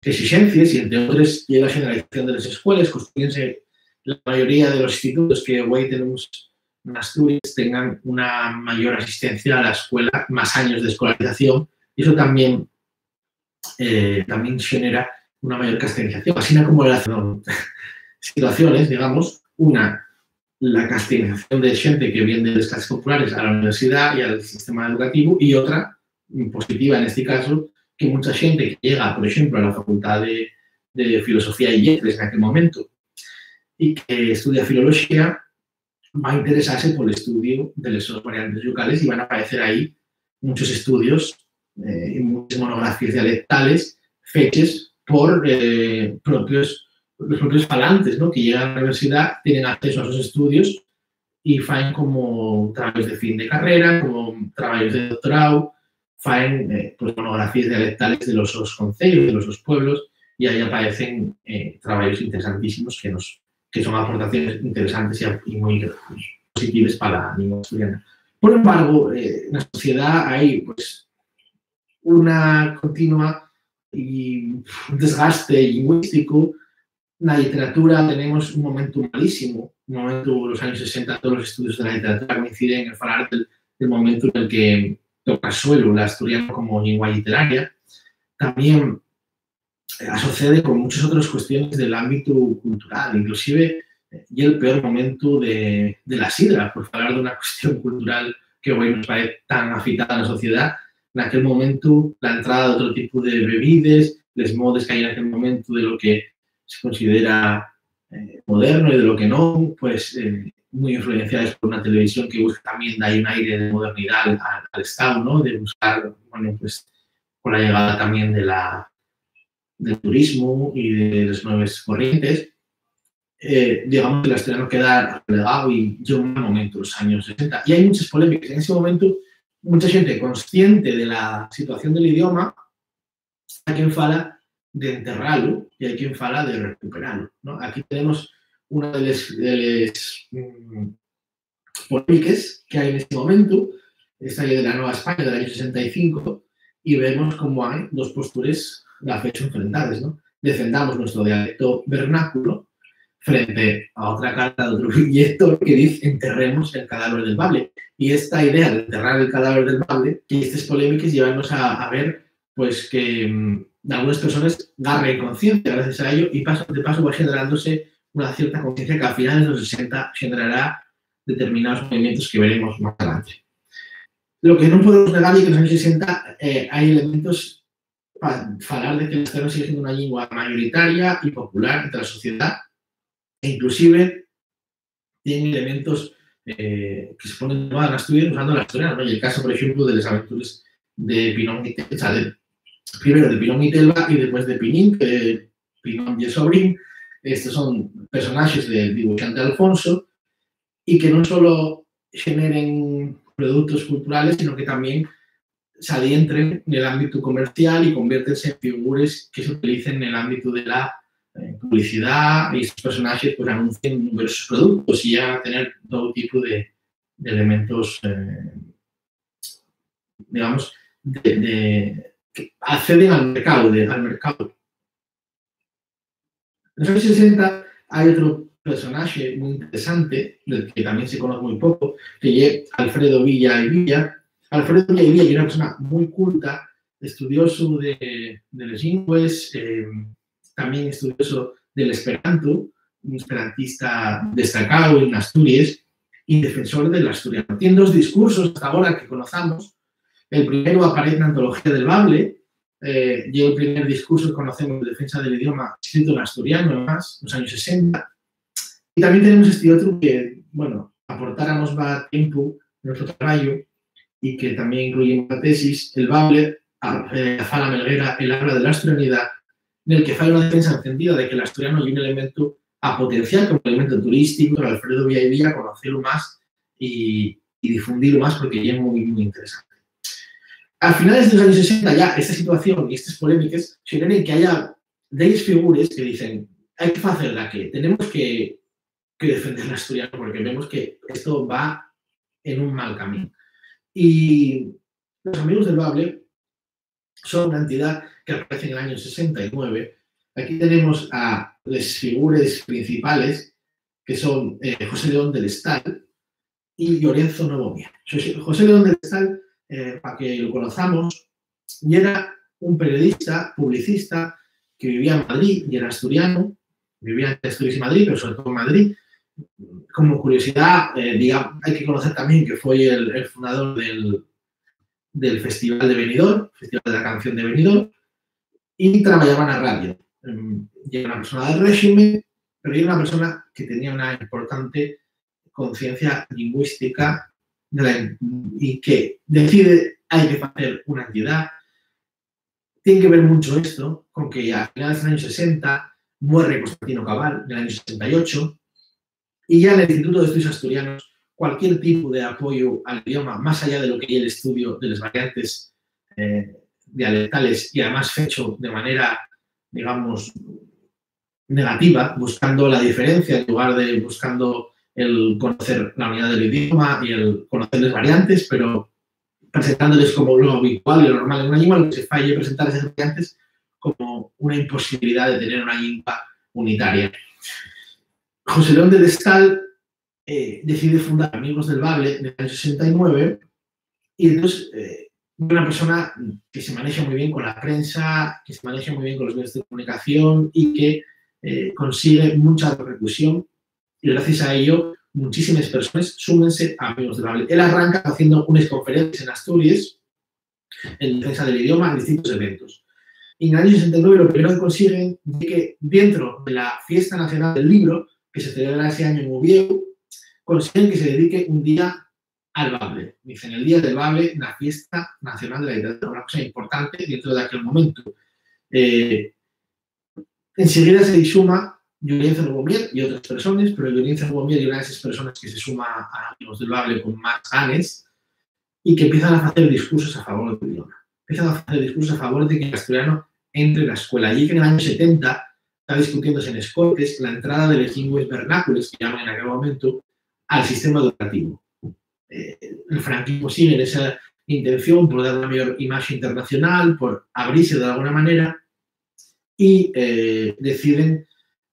exigencias y, entre otras, llega la generalización de las escuelas, construyense la mayoría de los institutos que hoy tenemos en Asturias tengan una mayor asistencia a la escuela, más años de escolarización, y eso también genera una mayor castellanización, así como las situaciones, digamos, la castellanización de gente que viene de las clases populares a la universidad y al sistema educativo, y otra, positiva en este caso, que mucha gente que llega, por ejemplo, a la Facultad de Filosofía y Letras en aquel momento y que estudia filología, va a interesarse por el estudio de las variantes locales y van a aparecer ahí muchos estudios y muchas monografías dialectales fechas por los propios falantes, ¿no? Que llegan a la universidad, tienen acceso a esos estudios y fan como trabajos de fin de carrera, como trabajos de doctorado, fan pues, monografías dialectales de los concellos, de los pueblos, y ahí aparecen trabajos interesantísimos que son aportaciones interesantes y muy positivas para la lengua asturiana. Por embargo, en la sociedad hay pues, una continua y un desgaste lingüístico. En la literatura tenemos un momento malísimo, un momento, los años 60, todos los estudios de la literatura coinciden en hablar del momento en el que toca suelo el asturiano como lengua literaria. También asociada con muchas otras cuestiones del ámbito cultural, inclusive y el peor momento de la sidra, por hablar de una cuestión cultural que hoy nos parece tan afitada a la sociedad. En aquel momento, la entrada de otro tipo de bebidas, les modes que hay en aquel momento de lo que se considera moderno y de lo que no, pues muy influenciadas por una televisión que busca también dar un aire de modernidad al Estado, ¿no? De buscar, bueno, pues con la llegada también del turismo y de las nuevas corrientes, digamos que el asturiano queda relegado y llega un momento, los años 60. Y hay muchas polémicas. En ese momento, mucha gente consciente de la situación del idioma, hay quien fala de enterrarlo y hay quien fala de recuperarlo, ¿no? Aquí tenemos una de las polémicas que hay en este momento, esta de la Nueva España del año 65, y vemos cómo hay dos posturas de fecha enfrentadas, ¿no? Defendamos nuestro dialecto vernáculo frente a otra carta de otro billete que dice enterremos el cadáver del bable. Y esta idea de enterrar el cadáver del bable y estas polémicas llevarnos a ver pues que algunas personas agarren conciencia gracias a ello y de paso va generándose una cierta conciencia que a finales de los 60 generará determinados movimientos que veremos más adelante. Lo que no podemos negar es que en los años 60 hay elementos para hablar de que el asturiano sigue siendo una lengua mayoritaria y popular entre la sociedad e inclusive tiene elementos que se ponen de moda en Asturias usando la asturiana, ¿no? Y el caso, por ejemplo, de las aventuras de Pinón y Telva, o sea, primero de Pinón y Telva y después de Pinín, que Pinón y Sobrín. Estos son personajes del dibujante Alfonso y que no solo generen productos culturales, sino que también se adientren en el ámbito comercial y conviértense en figuras que se utilicen en el ámbito de la publicidad, y estos personajes pues anuncian numerosos productos y ya tener todo tipo de elementos, digamos, que acceden al mercado. En los años 60 hay otro personaje muy interesante, del que también se conoce muy poco, que es Alfredo Villa y Villa. Alfredo Villa y Villa es una persona muy culta, estudioso de las lingües, también estudioso del esperanto, un esperantista destacado en Asturias y defensor del asturiano. Tiene dos discursos hasta ahora que conocemos. El primero aparece en la Antología del Bable, y el primer discurso que conocemos de defensa del idioma escrito en asturiano, además, en los años 60. Y también tenemos este otro que, bueno, aportáramos más tiempo en nuestro trabajo y que también incluye la tesis, el Bable, Fala Melguera, el habla de la asturianidad, en el que falla una defensa encendida de que el asturiano es un elemento a potenciar como elemento turístico, para Alfredo Villa y Villa conocerlo más y difundirlo más porque ya es muy, muy interesante. A finales de los años 60 ya esta situación y estas polémicas generan que haya 10 figuras que dicen hay que hacer la que tenemos que defender el asturiano porque vemos que esto va en un mal camino. Y los amigos del Bable son una entidad que aparece en el año 69. Aquí tenemos a las figuras principales, que son José León del Estal y Lorenzo Novomia. José León del Estal, para que lo conozcamos, y era un periodista, publicista, que vivía en Madrid y era asturiano, vivía en Asturias y Madrid, pero sobre todo en Madrid. Como curiosidad, digamos, hay que conocer también que fue el fundador del Festival de Benidorm, Festival de la Canción de Benidorm, y trabajaba en la radio. Y era una persona del régimen, pero era una persona que tenía una importante conciencia lingüística y que decide hay que hacer una entidad. Tiene que ver mucho esto con que a finales de los años 60 muere Constantino Cabal, en el año 68, y ya en el Instituto de Estudios Asturianos cualquier tipo de apoyo al idioma, más allá de lo que es el estudio de las variantes dialectales y además hecho de manera, digamos, negativa, buscando la diferencia en lugar de buscando el conocer la unidad del idioma y el conocer las variantes, pero presentándoles como lo habitual y lo normal en una lengua, lo que se falle presentar esas variantes como una imposibilidad de tener una lengua unitaria. José León de Destal decide fundar Amigos del Bable en el año 69 y entonces una persona que se maneja muy bien con la prensa, que se maneja muy bien con los medios de comunicación y que consigue mucha repercusión y gracias a ello muchísimas personas súmense a Amigos del Bable. Él arranca haciendo unas conferencias en Asturias en defensa del idioma en distintos eventos. Y en el año 69 lo primero que consiguen es que dentro de la Fiesta Nacional del Libro, que se celebra ese año en Oviedo, consiguen que se dedique un día al Bable. Dicen, el Día del Bable, la Fiesta Nacional de la Literatura, una cosa importante dentro de aquel momento. Enseguida se suma Julien Cervomier y otras personas, pero Julien Cervomier es una de esas personas que se suma a Amigos del Bable con más ganes y que empiezan a hacer discursos a favor del idioma. Empiezan a hacer discursos a favor de que el asturiano entre en la escuela. Y que en el año 70 está discutiéndose en Escortes la entrada de los lingües vernáculos, que llaman en aquel momento, al sistema educativo. El franquismo sigue en esa intención por dar una mayor imagen internacional, por abrirse de alguna manera, y deciden,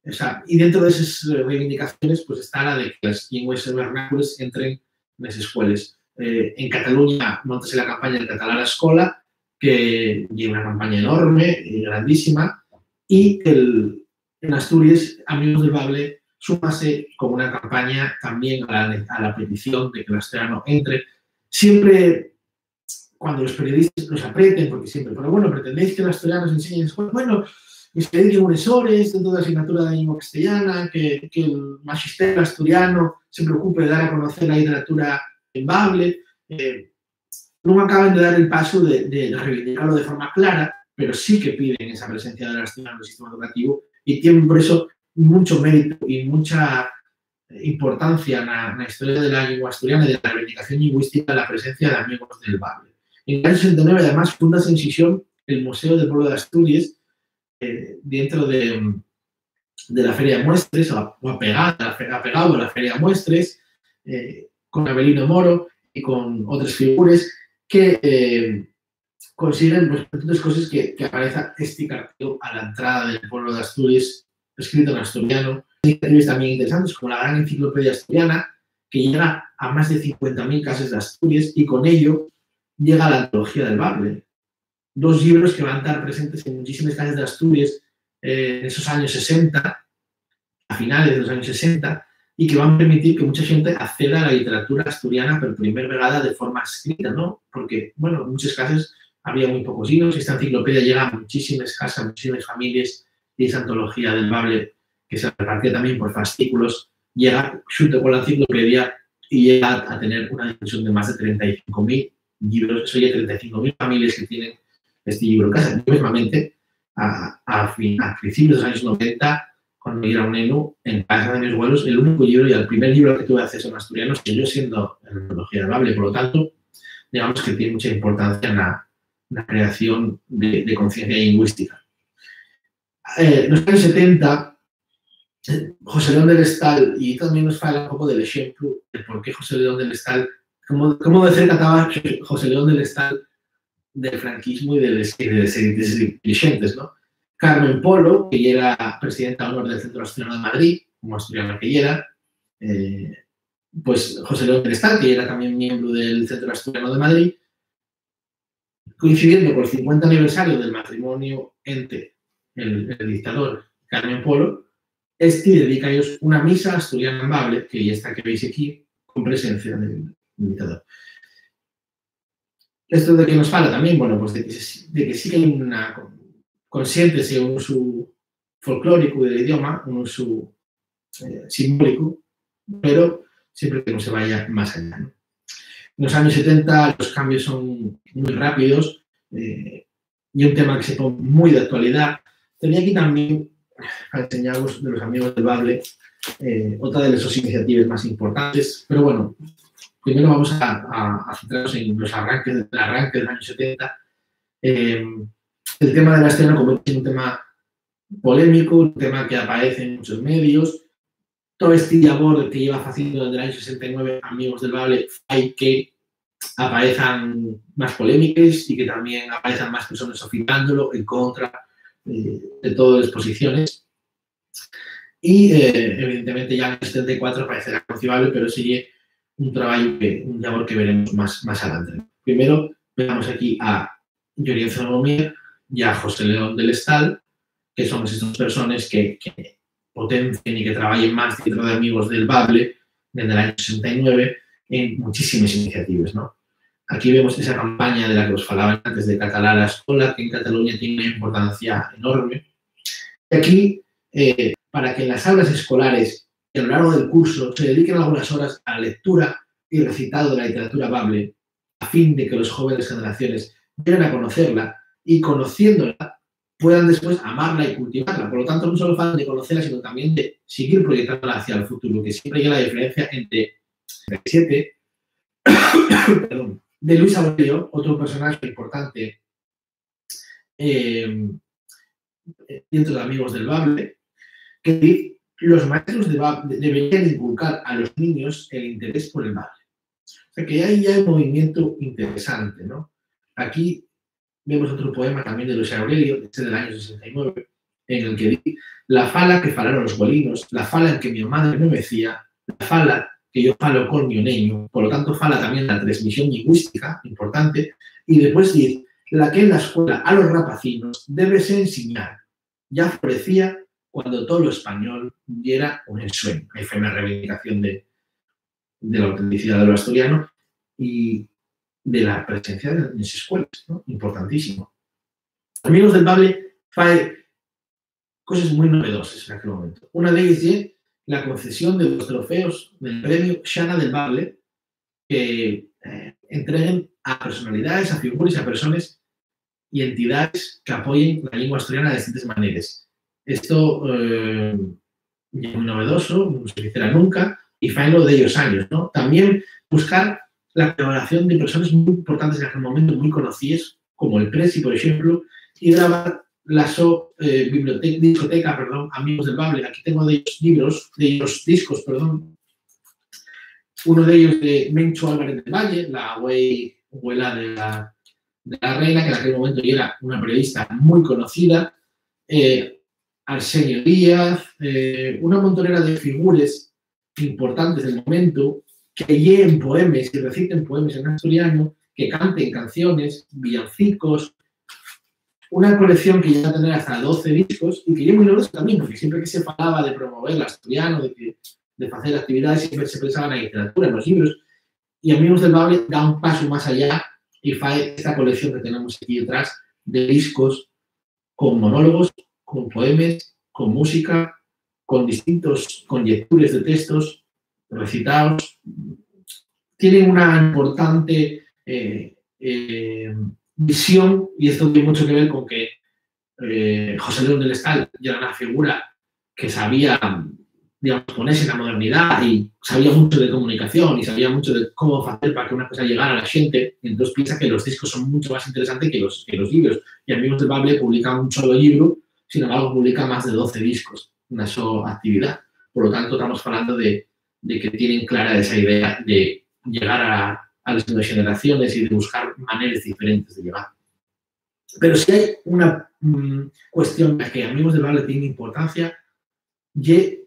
o sea, y dentro de esas reivindicaciones pues está la de que las lingües vernáculas entren en las escuelas. En Cataluña montase la campaña del català a la escola, que lleva una campaña enorme y grandísima, y en Asturias, Amigos del Bable súmase como una campaña también a la petición de que el asturiano entre. Siempre, cuando los periodistas los aprieten, porque siempre, pero bueno, pretendéis que el asturiano se enseñe en escuela, bueno, que se dediquen unas horas dentro de la asignatura de lengua castellana, que el magisterio asturiano se preocupe de dar a conocer la literatura en Bable. No acaban de dar el paso de reivindicarlo de forma clara, pero sí que piden esa presencia del asturiano en el sistema educativo y tienen por eso mucho mérito y mucha importancia en la historia de la lengua asturiana y de la reivindicación lingüística la presencia de Amigos del Bable. En el año 69, además, funda en Sisión el Museo del Pueblo de Asturias dentro de la Feria de Muestres, o apegado a la Feria de Muestres, con Abelino Moro y con otras figuras que consiguen pues, muchas cosas que aparece este cartel a la entrada del pueblo de Asturias, escrito en asturiano. Iniciativas también interesantes, como la gran enciclopedia asturiana, que llega a más de 50.000 casas de Asturias y con ello llega la antología del Bable. 2 libros que van a estar presentes en muchísimas casas de Asturias en esos años 60, a finales de los años 60, y que van a permitir que mucha gente acceda a la literatura asturiana por primera vegada de forma escrita, ¿no? Porque, bueno, en muchos casos había muy pocos libros y esta enciclopedia llega a muchísimas casas, muchísimas familias, y esa antología del Bable, que se repartía también por fascículos, llega junto con la enciclopedia y llega a tener una difusión de más de 35.000 libros. Eso ya 35.000 familias que tienen este libro en casa. Yo mismamente, a principios de los años 90, cuando era un neno, en casa de mis abuelos, el único libro y el primer libro que tuve acceso en asturiano siguió siendo la antología del Bable. Por lo tanto, digamos que tiene mucha importancia en la creación de conciencia lingüística. En los años 70, José León del Estal, y también nos fala un poco del ejemplo de por qué José León del Estal, cómo de cerca estaba José León del Estal del franquismo y de las dirigentes, ¿no? Carmen Polo, que era presidenta de honor del Centro Asturiano de Madrid, como asturiana que era, pues José León del Estal, que era también miembro del Centro Asturiano de Madrid, coincidiendo con el 50 aniversario del matrimonio entre el dictador Carmen Polo, dedica a ellos una misa asturiana en Bable, que ya está que veis aquí, con presencia del dictador. Esto de que nos fala tamén, bueno, pues de que sí que hai unha consciéntese un uso folclórico del idioma, un uso simbólico, pero siempre que no se vaya más allá, ¿no? En los años 70 los cambios son muy rápidos y un tema que se pone muy de actualidad. Tenía aquí también a enseñaros de los amigos del Bable otra de las iniciativas más importantes, pero bueno, primero vamos a centrarnos en los arranques de los años 70. El tema de la escena como es un tema polémico, un tema que aparece en muchos medios. Todo este labor que lleva haciendo desde el año 69 Amigos del Bable hay que aparezcan más polémicas y que también aparezcan más personas oficiándolo en contra de todas las posiciones. Y, evidentemente, ya en el 74 aparecerá Concibable, pero sigue un trabajo, un labor que veremos más adelante. Primero, veamos aquí a Llorenzo Novomier y a José León del Estal, que son esas dos personas que potencien y que trabajen más dentro de Amigos del Bable desde el año 69 en muchísimas iniciativas, ¿no? Aquí vemos esa campaña de la que os falaba antes de Catalá a la Escola, que en Cataluña tiene una importancia enorme. Y aquí, para que en las aulas escolares y a lo largo del curso se dediquen algunas horas a la lectura y recitado de la literatura Bable, a fin de que los jóvenes generaciones lleguen a conocerla y, conociéndola, puedan después amarla y cultivarla. Por lo tanto, no solo falta de conocerla, sino también de seguir proyectándola hacia el futuro, que siempre hay la diferencia entre 37 perdón, de Luis Aurelio, otro personaje importante dentro de Amigos del Bable, que los maestros de Bable deberían inculcar a los niños el interés por el Bable. O sea, que hay ya un movimiento interesante, ¿no? Aquí vemos otro poema también de Luis Aurelio, este del año 69, en el que dice: la fala que falaron los bolinos, la fala en que mi madre me decía, la fala que yo falo con mi neño, por lo tanto fala también la transmisión lingüística, importante, y después dice, la que en la escuela a los rapacinos debese enseñar, ya florecía cuando todo lo español diera un ensueño. Ahí fue una reivindicación de la autenticidad de lo asturiano y de la presencia en las escuelas, ¿no? Importantísimo. Amigos del Bable fae cosas muy novedosas en aquel momento. Una de ellas es la concesión de los trofeos del premio Xana del Bable que entreguen a personalidades, a figuras y a personas y entidades que apoyen la lengua asturiana de distintas maneras. Esto es muy novedoso, no se hiciera nunca, y faenlo de ellos años, ¿no? También buscar la colaboración de personas muy importantes en aquel momento, muy conocidas, como el Presi, por ejemplo, y grabar la discoteca, Amigos del Bable. Aquí tengo de ellos discos, uno de ellos de Mencho Álvarez de Valle, la abuela de la reina, que en aquel momento ya era una periodista muy conocida, Arsenio Díaz, una montonera de figuras importantes del momento, que leen poemas y reciten poemas en asturiano, que canten canciones, villancicos, una colección que llega a tener hasta 12 discos y que yo muy novedoso también, porque siempre que se falaba de promover el asturiano, de hacer actividades, siempre se pensaba en la literatura, en los libros, y Amigos del Bable da un paso más allá y fae esta colección que tenemos aquí detrás de discos con monólogos, con poemas, con música, con distintos conjecturas de textos recitados. Tienen una importante visión, y esto tiene mucho que ver con que José León del Estal ya era una figura que sabía, digamos, ponerse en la modernidad y sabía mucho de comunicación y sabía mucho de cómo hacer para que una cosa llegara a la gente. Y entonces piensa que los discos son mucho más interesantes que los libros. Y Amigos del Bable publica un solo libro, sin embargo publica más de 12 discos, una sola actividad. Por lo tanto, estamos hablando de que tienen clara esa idea de llegar a las nuevas generaciones y de buscar maneras diferentes de llegar. Pero si hay una cuestión en la que Amigos del Bable tiene importancia, y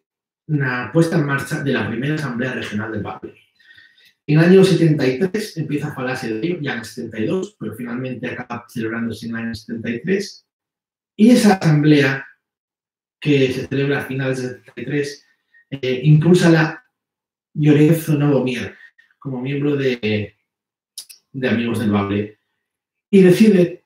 la puesta en marcha de la primera Asamblea Regional del Bable. En el año 73 empieza a falarse de ello, ya en el 72, pero finalmente acaba celebrándose en el año 73. Y esa asamblea, que se celebra a finales del 73, impulsa la Llorenzo Novomier como miembro de Amigos del Bable. y decide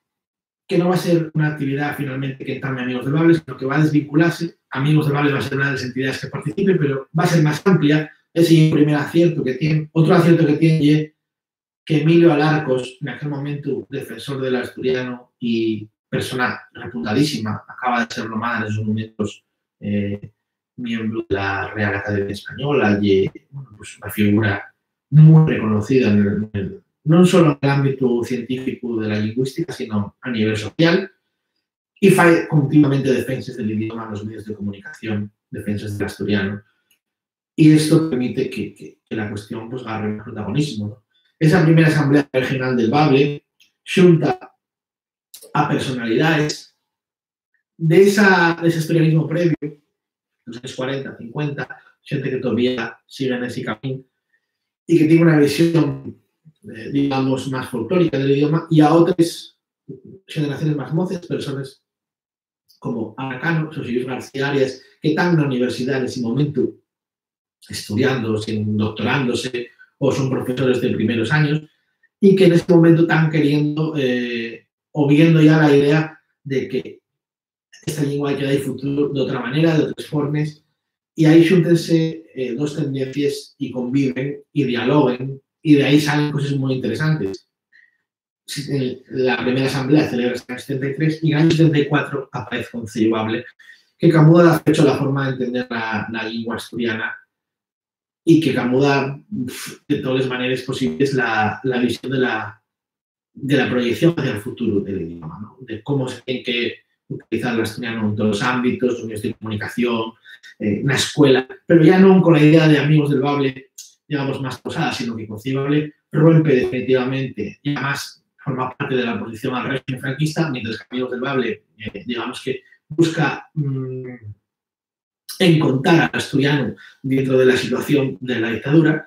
que no va a ser una actividad finalmente que entame Amigos del Bable, sino que va a desvincularse. Amigos del Bable va a ser una de las entidades que participe, pero va a ser más amplia. Ese es el primer acierto que tiene. Otro acierto que tiene es que Emilio Alarcos, en aquel momento defensor del asturiano y persona reputadísima, acaba de ser nombrada en esos momentos miembro de la Real Academia Española y bueno, pues una figura muy reconocida no solo en el ámbito científico de la lingüística, sino a nivel social, y fa continuamente defensas del idioma en los medios de comunicación, defensas del asturiano. Y esto permite que la cuestión pues, agarre un protagonismo, ¿no? Esa primera asamblea regional del Bable xunta a personalidades de ese historialismo previo, los años 40, 50, gente que todavía sigue en ese camino y que tiene una visión, digamos, más folclórica del idioma, y a otras generaciones más moces, personas como Ana Cano, José Luis García Arias, que están en la universidad en ese momento estudiando, doctorándose, o son profesores de primeros años, y que en ese momento están queriendo o viendo ya la idea de que esta lengua hay que dar futuro de otra manera, de otras formas, y ahí xúntense dos tendencias y conviven y dialoguen, y de ahí salen cosas muy interesantes. La primera asamblea se celebra en el año 73 y en el año 74 aparece Concello Bable, que camuda de hecho la forma de entender la lengua asturiana y que camuda de todas las maneras posibles la visión de la proyección hacia el futuro del idioma, ¿no? De cómo se tiene que utilizar el asturiano en todos los ámbitos, los medios de comunicación, una escuela, pero ya no con la idea de Amigos del Bable, digamos, más posada, sino que Concello Bable rompe definitivamente y además forma parte de la oposición al régimen franquista, mientras que Amigos del Bable, digamos que busca encontrar al asturiano dentro de la situación de la dictadura.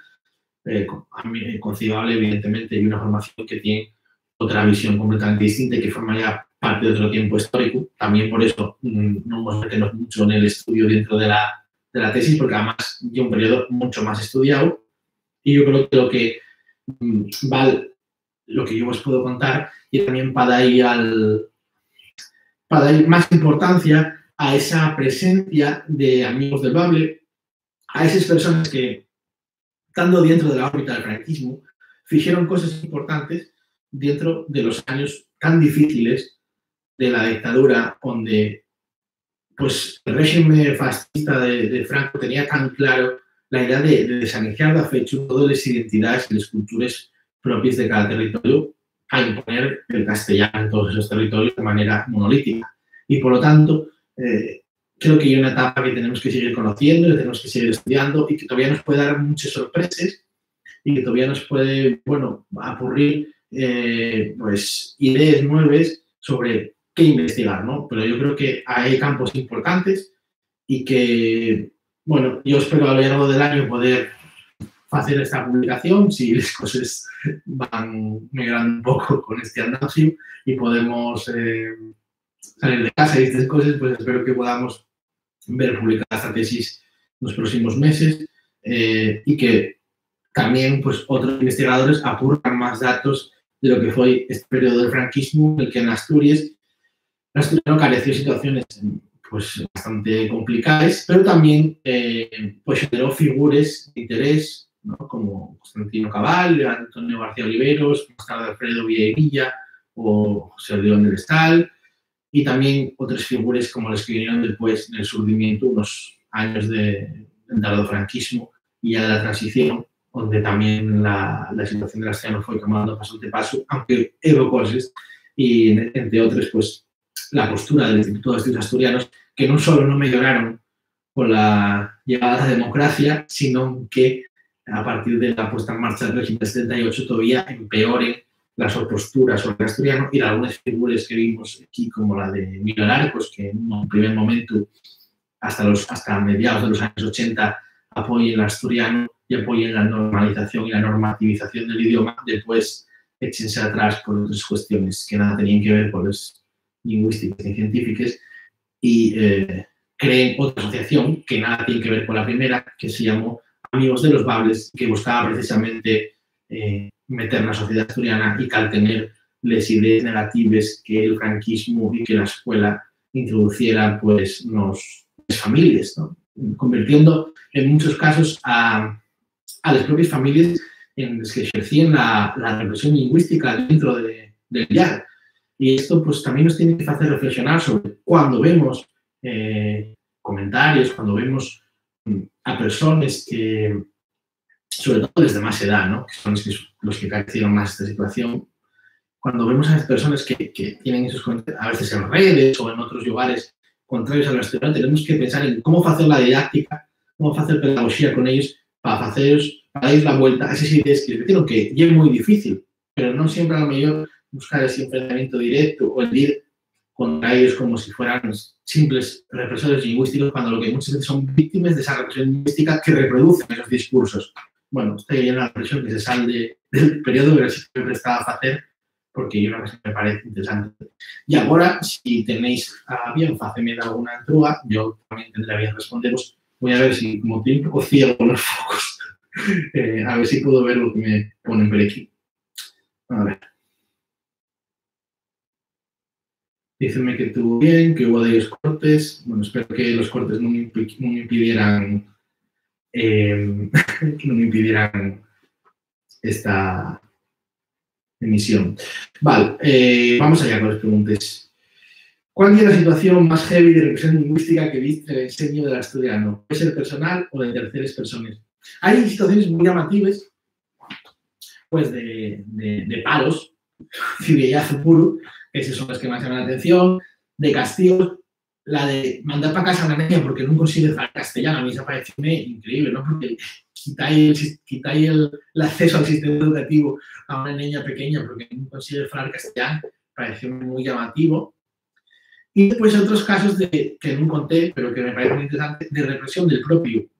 Concello Bable, evidentemente, hay una formación que tiene otra visión completamente distinta y que forma ya parte de otro tiempo histórico. También por eso no nos metemos mucho en el estudio dentro de la tesis, porque además es un periodo mucho más estudiado. Y yo creo que lo que yo os puedo contar y también para dar más importancia a esa presencia de Amigos del Bable, a esas personas que, estando dentro de la órbita del franquismo, hicieron cosas importantes dentro de los años tan difíciles de la dictadura, donde pues, el régimen fascista de Franco tenía tan claro la idea de desanexar de fecho todas las identidades y las culturas propias de cada territorio a imponer el castellano en todos esos territorios de manera monolítica. Y por lo tanto, creo que hay una etapa que tenemos que seguir conociendo, que tenemos que seguir estudiando y que todavía nos puede dar muchas sorpresas y que todavía nos puede, bueno, apurrir pues, ideas nuevas sobre qué investigar, ¿no? Pero yo creo que hay campos importantes y que, bueno, yo espero a lo largo del año poder hacer esta publicación, si las cosas van migrando un poco con este andazio y podemos salir de casa y estas cosas, pues espero que podamos ver publicada esta tesis en los próximos meses y que también pues, otros investigadores apurran más datos de lo que fue este periodo del franquismo, en el que en Asturias el asturiano careció de situaciones pues, bastante complicadas, pero también pues, generó figuras de interés, ¿no? Como Constantino Cabal, Antonio García Oliveros, más tarde Alfredo Villavilla o José León del Estal, y también otras figuras como las que vinieron después del surgimiento, unos años del tardofranquismo y ya de la transición, donde también la situación del asturiano fue tomando paso de paso, aunque hubo cosas, y entre otras, pues, la postura del Instituto de Estudios Asturianos, que no solo no mejoraron con la llegada a la democracia, sino que a partir de la puesta en marcha del régimen del 78 todavía empeoren las posturas sobre el asturiano y de algunas figuras que vimos aquí, como la de Emilio Alarcos, que en un primer momento, hasta mediados de los años 80, apoyen el asturiano y apoyen la normalización y la normativización del idioma, después échense atrás por otras cuestiones que nada tenían que ver con las lingüísticas y científicas y creen otra asociación que nada tiene que ver con la primera, que se llamó Amigos de los Bables, que buscaba precisamente meter la sociedad asturiana y caltener les idees negatives que el franquismo y que la escuela introducieran pues las familias, ¿no? Convirtiendo en muchos casos a las propias familias en las que ejercían la represión lingüística dentro del IAR. Y esto pues también nos tiene que hacer reflexionar sobre cuando vemos comentarios, cuando vemos a personas que, sobre todo desde más edad, ¿no? Que son los que carecieron más de esta situación, cuando vemos a las personas que tienen esos comentarios, a veces en redes o en otros lugares contrarios a la estudiantes, tenemos que pensar en cómo hacer la didáctica, cómo hacer pedagogía con ellos para dar la vuelta a esas ideas que metieron, que es muy difícil, pero no siempre a lo mejor buscar ese enfrentamiento directo o el ir contra ellos como si fueran simples represores lingüísticos, cuando lo que muchas veces son víctimas de esa represión lingüística que reproducen esos discursos. Bueno, estoy en la represión que se sale del periodo que me prestaba a hacer, porque yo me parece interesante. Y ahora, si tenéis a bien, facedme alguna entruga, yo también tendré a bien responderos. Voy a ver si, como estoy un poco ciego con los focos, a ver si puedo ver lo que me ponen por aquí. A ver. Dícenme que estuvo bien, que hubo de ellos cortes. Bueno, espero que los cortes no me impidieran esta emisión. Vale, vamos allá con las preguntas. ¿Cuál es la situación más heavy de represión lingüística que viste en el diseño del asturiano? ¿Puede ser personal o de terceras personas? Hay situaciones muy llamativas, pues de palos, civillazo puro, esas son las que más llaman la atención, de castigos, la de mandar para casa a una niña porque no consigue hablar castellano. A mí esa parece increíble, ¿no? Porque quitáis el acceso al sistema educativo a una niña pequeña porque no consigue hablar castellano, parece muy llamativo. Y después otros casos que no conté, pero que me parece muy interesante, de represión de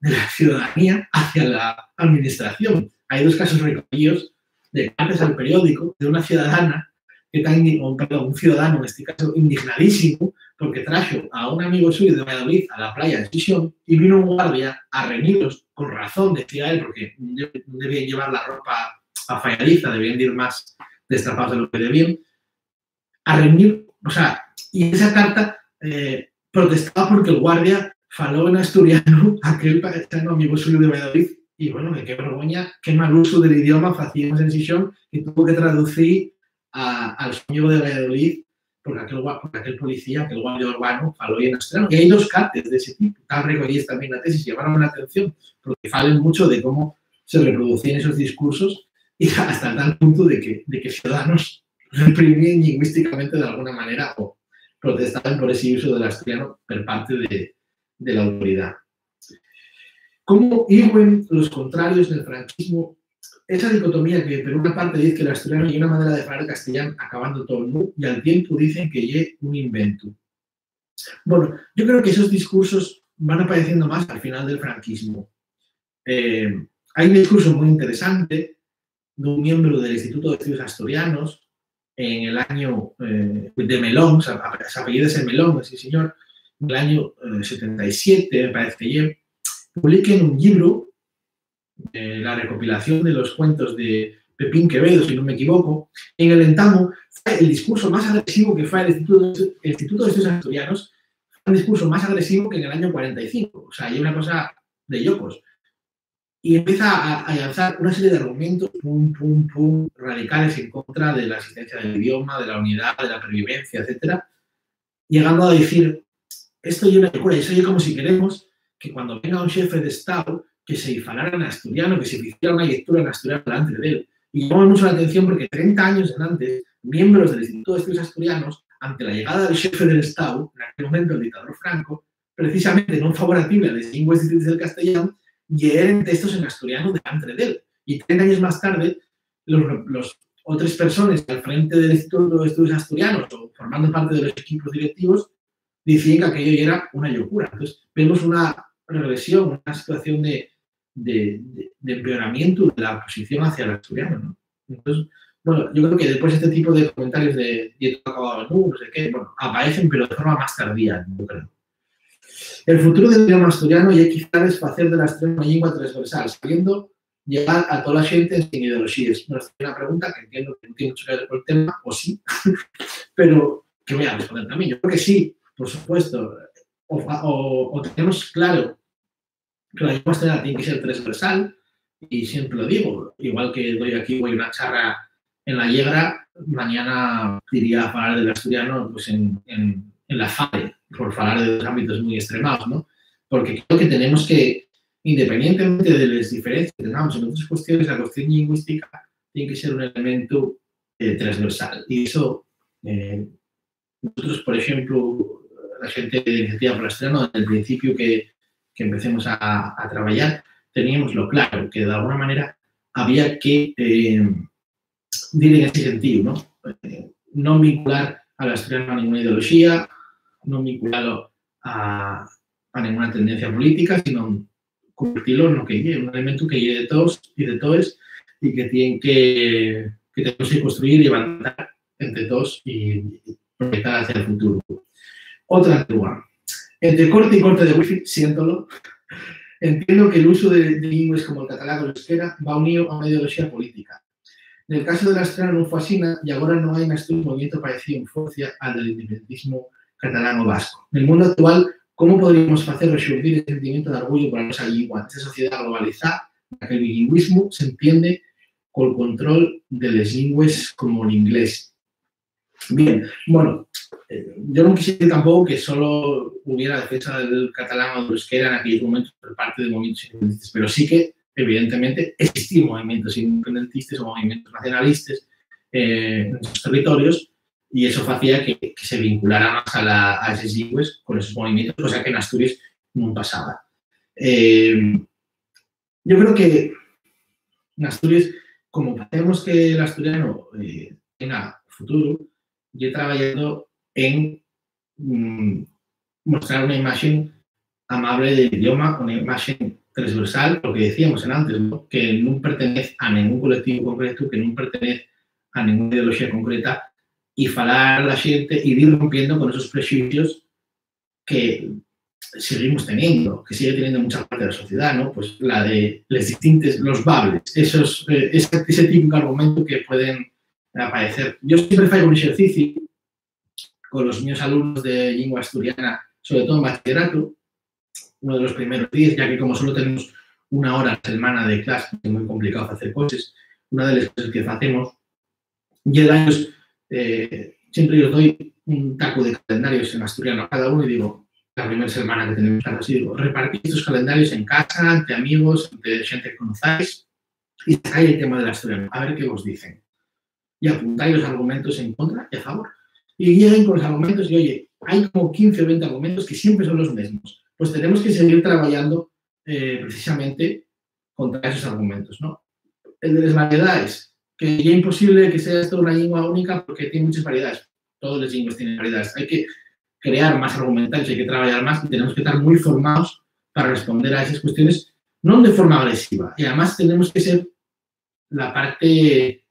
la ciudadanía hacia la administración. Hay dos casos recogidos de cartas al periódico de una ciudadana, un ciudadano en este caso indignadísimo, porque trajo a un amigo suyo de Valladolid a la playa de Sisión y vino un guardia a reñirlos, con razón, decía él, porque no debían llevar la ropa afalladiza, debían ir más destapados de lo que debían, a reñir, o sea, y esa carta protestaba porque el guardia faló en asturiano a aquel amigo suyo de Valladolid y bueno, qué vergüenza, qué mal uso del idioma hacíamos en Sisión y tuvo que traducir al amigo de Valladolid porque aquel policía, aquel guardia urbano, faló en asturiano. Y hay dos cartas de ese tipo, tal recogidas también la tesis, llamaron la atención porque falen mucho de cómo se reproducían esos discursos y hasta tal punto de que ciudadanos reprimían lingüísticamente de alguna manera o protestaban por ese uso del asturiano por parte de la autoridad. ¿Cómo irgüen los contrarios del franquismo esa dicotomía que por una parte dice que el asturiano hay una manera de hablar castellano acabando todo el mundo y al tiempo dicen que es un invento? Bueno, yo creo que esos discursos van apareciendo más al final del franquismo. Hay un discurso muy interesante de un miembro del Instituto de Estudios Asturianos en el año de Melón, se apellida ese Melón, ese señor, en el año 77, me parece que publica en un libro la recopilación de los cuentos de Pepín Quevedo, si no me equivoco. En el entamo, fue el discurso más agresivo que fue el Instituto de Estudios Asturianos, fue un discurso más agresivo que en el año 45. O sea, hay una cosa de locos. Y empieza a lanzar una serie de argumentos radicales en contra de la existencia del idioma, de la unidad, de la pervivencia, etc. Llegando a decir, esto es una locura, eso es como si queremos que cuando venga un jefe de Estado que se falara en asturiano, que se hiciera una lectura en asturiano delante de él. Y llama mucho la atención porque 30 años antes, miembros del Instituto de Estudios Asturianos, ante la llegada del jefe del Estado, en aquel momento el dictador Franco, precisamente no favorable a las lenguas del castellano, llegaron textos en asturiano delante de él. Y 30 años más tarde, los otras personas al frente del Instituto de Estudios Asturianos o formando parte de los equipos directivos decían que aquello era una locura. Entonces, vemos una regresión, una situación de empeoramiento de la posición hacia el asturiano, ¿no? Entonces, bueno, yo creo que después este tipo de comentarios de esto acabado en no sé qué, bueno, aparecen, pero de forma más tardía, yo creo. El futuro del idioma asturiano ya quizá es hacer de la asturiana una lengua transversal, sabiendo llegar a toda la xente sin ideoloxías. Non é unha pregunta que entiendo que non tiene mucho que ver con el tema, o sí, pero que voy a responder también. Yo creo que sí, por supuesto. O tenemos claro que la lengua asturiana tiene que ser transversal, y siempre lo digo, igual que doy aquí hoy una charla en la Yegra, mañana iría a hablar del asturiano pues en la FADE, por hablar de dos ámbitos muy extremados, ¿no? Porque creo que tenemos que, independientemente de las diferencias que tengamos en otras cuestiones, la cuestión lingüística tiene que ser un elemento transversal. Y eso, nosotros, por ejemplo, la gente de Iniciativa por l'Asturiano, desde el principio que empecemos a trabajar, teníamos claro, que de alguna manera había que ir en ese sentido, ¿no? No vincular al asturiano a ninguna ideología, no vincularlo a ninguna tendencia política, sino convertirlo en lo que lleve, un elemento que lleve de todos y de todos y que tienen que tenemos que construir y levantar entre todos y proyectar hacia el futuro. Otra duda. Entre corte y corte de wifi, siéntolo, entiendo que el uso de lingües como el catalán o el euskera va unido a una ideología política. En el caso de la asturiana non foi asina e agora non hai en Asturias un movimiento parecido en Francia al del independentismo catalán o vasco. En el mundo actual, ¿cómo podríamos facer rexurdir ese sentimiento de orgullo por a nosa lingua nesta sociedade globalizada na que el bilingüismo se entiende col control de les lingües como el inglés? Bien, bueno, yo no quisiera tampoco que solo hubiera defensa del catalán o del euskera en aquellos momentos por parte de movimientos independentistas, pero sí que, evidentemente, existían movimientos independentistas o movimientos nacionalistas en esos territorios y eso hacía que se vinculara más a esos lingües con esos movimientos, cosa que en Asturias no pasaba. Yo creo que en Asturias, como hacemos que el asturiano tenga futuro, yo he trabajado en mostrar una imagen amable del idioma, una imagen transversal, lo que decíamos antes, ¿no? Que no pertenece a ningún colectivo concreto, que no pertenece a ninguna ideología concreta y falar a la gente y ir rompiendo con esos prejuicios que seguimos teniendo, que sigue teniendo mucha parte de la sociedad, ¿no? Pues la de los bables, ese típico argumento que pueden aparecer. Yo siempre hago un ejercicio con los míos alumnos de lengua asturiana, sobre todo en bachillerato, uno de los primeros días, ya que como solo tenemos una hora a la semana de clase, es muy complicado hacer cosas, una de las cosas que hacemos, y el año siempre yo doy un taco de calendarios en asturiano a cada uno y digo, la primera semana que tenemos así, digo, repartid estos calendarios en casa, entre amigos, entre gente que conocáis, y sacáis el tema del asturiano, a ver qué os dicen. Y apuntáis los argumentos en contra y a favor. Y lleguen con los argumentos y, oye, hay como 15 o 20 argumentos que siempre son los mismos. Pues tenemos que seguir trabajando precisamente contra esos argumentos, ¿no? El de las variedades, que ya es imposible que sea esto una lengua única porque tiene muchas variedades. Todas las lenguas tienen variedades. Hay que crear más argumentarios, hay que trabajar más y tenemos que estar muy formados para responder a esas cuestiones, no de forma agresiva. Y además tenemos que ser la parte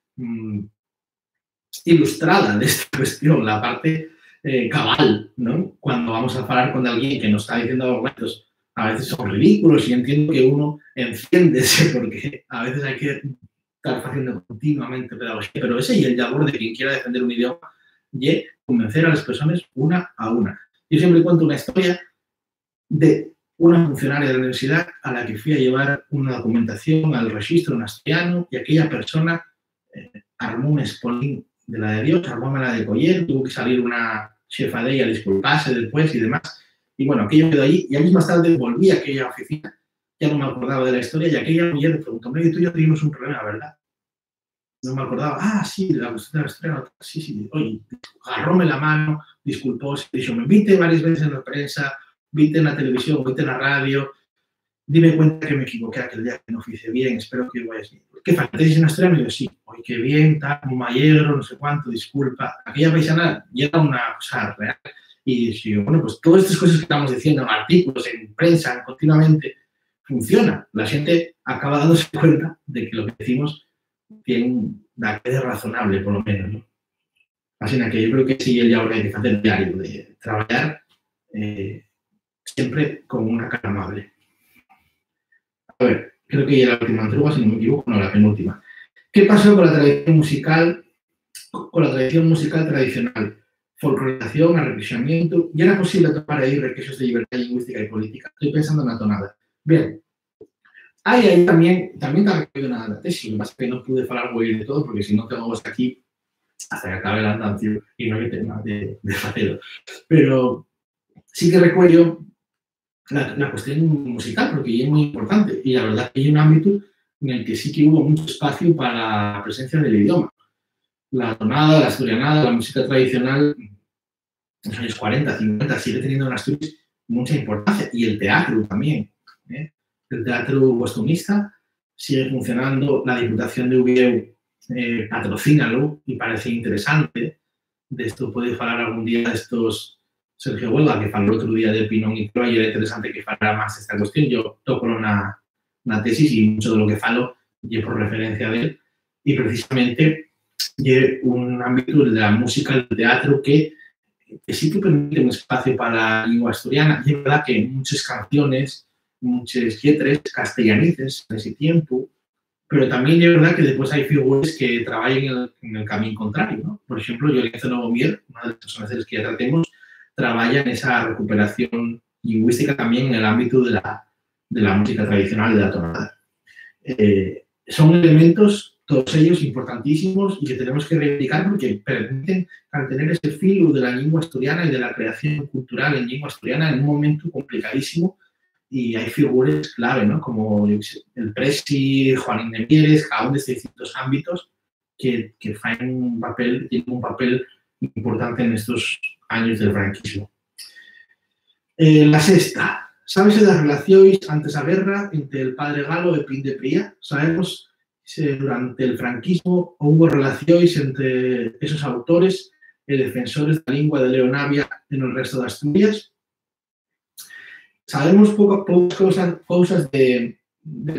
ilustrada de esta cuestión, la parte cabal, ¿no? Cuando vamos a hablar con alguien que nos está diciendo argumentos, a veces son ridículos y entiendo que uno enciéndese porque a veces hay que estar haciendo continuamente pedagogía, pero ese y el labor de quien quiera defender un idioma y convencer a las personas una a una. Yo siempre cuento una historia de una funcionaria de la universidad a la que fui a llevar una documentación al registro en asturiano y aquella persona armó un espolín de la de Dios, armóme la de Coller, tuvo que salir una jefa de ella a disculparse después y demás. Y bueno, aquello quedó allí y años más tarde volví a aquella oficina, ya no me acordaba de la historia y aquella mujer me preguntó, hombre, tú y yo tuvimos un problema, ¿verdad? No me acordaba, sí, de la cuestión de la historia, sí, oye, agarróme la mano, disculpóse, dijo, me viste varias veces en la prensa, viste en la televisión, viste en la radio, dime cuenta que me equivoqué aquel día, que no hice bien, espero que vayas bien. ¿Qué faltéis en la historia? Me dijo, sí, oye, qué bien, tal, como mayegro, no sé cuánto, disculpa. Aquella paisana ya era una cosa real. Y dije, bueno, pues todas estas cosas que estamos diciendo en artículos, en prensa, continuamente, funcionan. La gente acaba dándose cuenta de que lo que decimos tiene un de razonable, por lo menos, ¿no? Así que yo creo que sí, el ahora hay que hacer diario, de trabajar siempre con una cara amable. A ver, ¿qué creo que ya la última entrega, si no me equivoco, no, la penúltima. ¿Qué pasó con la tradición musical tradicional? Folclorización, arrepentimiento, y era posible tomar ahí recursos de libertad lingüística y política. Estoy pensando en la tonada. Bien, ahí también te ha recogido una tesis, lo que pasa es que no pude hablar muy bien de todo, porque si no tengo vos aquí hasta que acabe el andancio y no hay tema de facelo. Pero sí que recuerdo la cuestión musical, porque es muy importante, y la verdad es que hay un ámbito en el que sí que hubo mucho espacio para la presencia del idioma. La tonada, la asturianada, la música tradicional, en los años 40, 50, sigue teniendo en Asturias mucha importancia, y el teatro también. El teatro costumista sigue funcionando, la Diputación de Uvieu patrocínalo y parece interesante. De esto puede hablar algún día de estos Sergio Huelga, que habló otro día de Pinón y Croa, y era interesante que hablara más esta cuestión. Yo toco una tesis y mucho de lo que falo y por referencia de él, y precisamente y un ámbito de la música, del teatro, que sí que permite un espacio para la lengua asturiana. Y es verdad que muchas canciones, muchas lletres castellanices en ese tiempo, pero también es verdad que después hay figuras que trabajan en el camino contrario, ¿no? Por ejemplo, Llorenzo Novomier, una de las personas que ya tratemos, trabaja en esa recuperación lingüística también en el ámbito de la música tradicional y de la tonada. Son elementos, todos ellos importantísimos, y que tenemos que reivindicar porque permiten mantener ese filo de la lengua asturiana y de la creación cultural en lengua asturiana en un momento complicadísimo. Y hay figuras clave, ¿no? Como el Presi, Juanín de Mieres, cada uno de estos distintos ámbitos que tienen un papel importante en estos años del franquismo. La sexta. Sabes las relaciones antes a guerra entre el padre Galo e Pin de Pría? Sabemos si durante el franquismo hubo relaciones entre esos autores y defensores de la lengua de Leonavia en el resto de Asturias. Sabemos pocas cosas del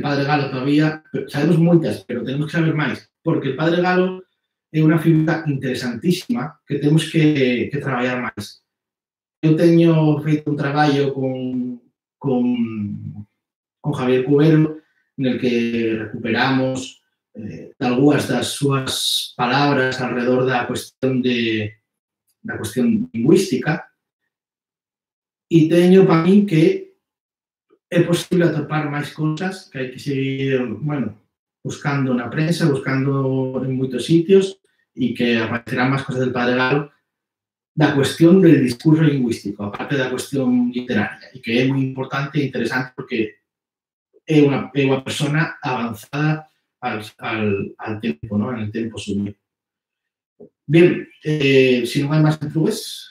padre Galo todavía, sabemos muchas, pero tenemos que saber más, porque el padre Galo es una figura interesantísima que tenemos que trabajar más. Yo tengo feito un trabajo con Javier Cubero, en el que recuperamos algunas de sus palabras alrededor de la cuestión lingüística, y teño para mí que é posible atopar máis cousas, que hai que seguir, buscando na prensa, buscando en moitos sitios, e que aparecerán máis cosas del padre Galo da cuestión del discurso lingüístico, aparte da cuestión literaria, e que é moi importante e interesante porque é unha persona avanzada al tempo, ¿no? En el tempo suyo. Bien, si non hai máis entrugues,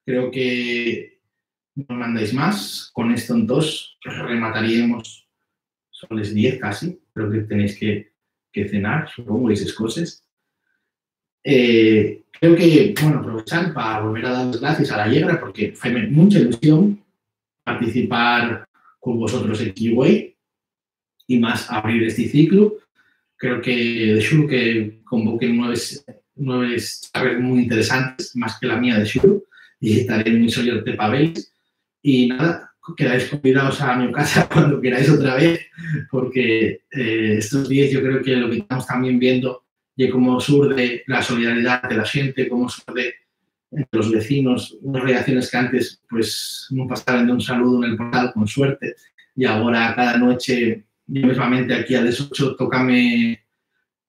creo que no mandáis más. Con esto en 2 remataríamos. Son las 10 casi. Creo que tenéis que cenar, supongo, y esas cosas. Creo que, aprovechar para volver a dar las gracias a la Yegra, porque fue mucha ilusión participar con vosotros en Kiwi y más abrir este ciclo. Creo que de Shuru que convoquen 9 charlas muy interesantes, más que la mía de Shuru, y estaré muy soñante para veis. Y nada, quedáis convidados a mi casa cuando queráis otra vez, porque estos días yo creo que lo que estamos también viendo de cómo surge la solidaridad de la gente, cómo surge entre los vecinos, unas reacciones que antes pues no pasaban de un saludo en el portal, con suerte, y ahora cada noche, yo mismamente aquí a las 8, tócame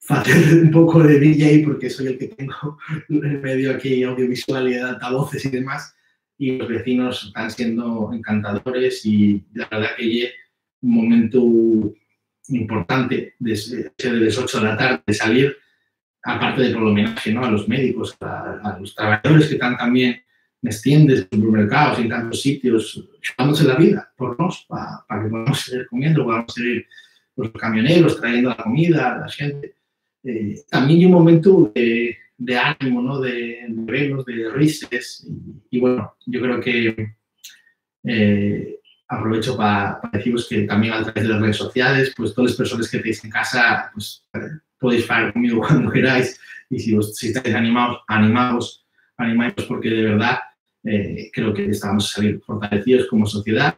hacer un poco de DJ, porque soy el que tengo el medio aquí audiovisual y de altavoces y demás, y los vecinos están siendo encantadores, y la verdad que es un momento importante de las 8 de la tarde, de salir, aparte de por el homenaje, ¿no? A los médicos, a los trabajadores que están también en tiendas, en supermercados y en tantos sitios, llevándose la vida por nos, para que podamos seguir comiendo, podamos seguir los camioneros trayendo la comida a la gente. También hay un momento de ánimo, ¿no? De verlos, de risas, y bueno, yo creo que aprovecho para deciros que también a través de las redes sociales, pues todas las personas que estéis en casa, pues podéis hablar conmigo cuando queráis, y si estáis animados porque de verdad creo que estamos a salir fortalecidos como sociedad,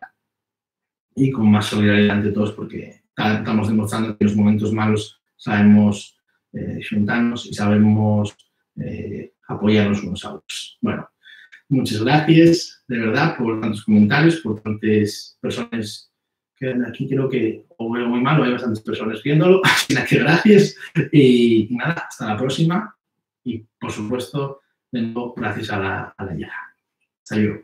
y con más solidaridad entre todos, porque estamos demostrando que en los momentos malos sabemos juntarnos y sabemos apoyarnos unos a otros. Bueno, muchas gracias, de verdad, por tantos comentarios, por tantas personas que aquí creo que o veo muy mal o hay bastantes personas viéndolo, así que gracias y nada, hasta la próxima y por supuesto, de nuevo, gracias a la llegada. Hasta luego.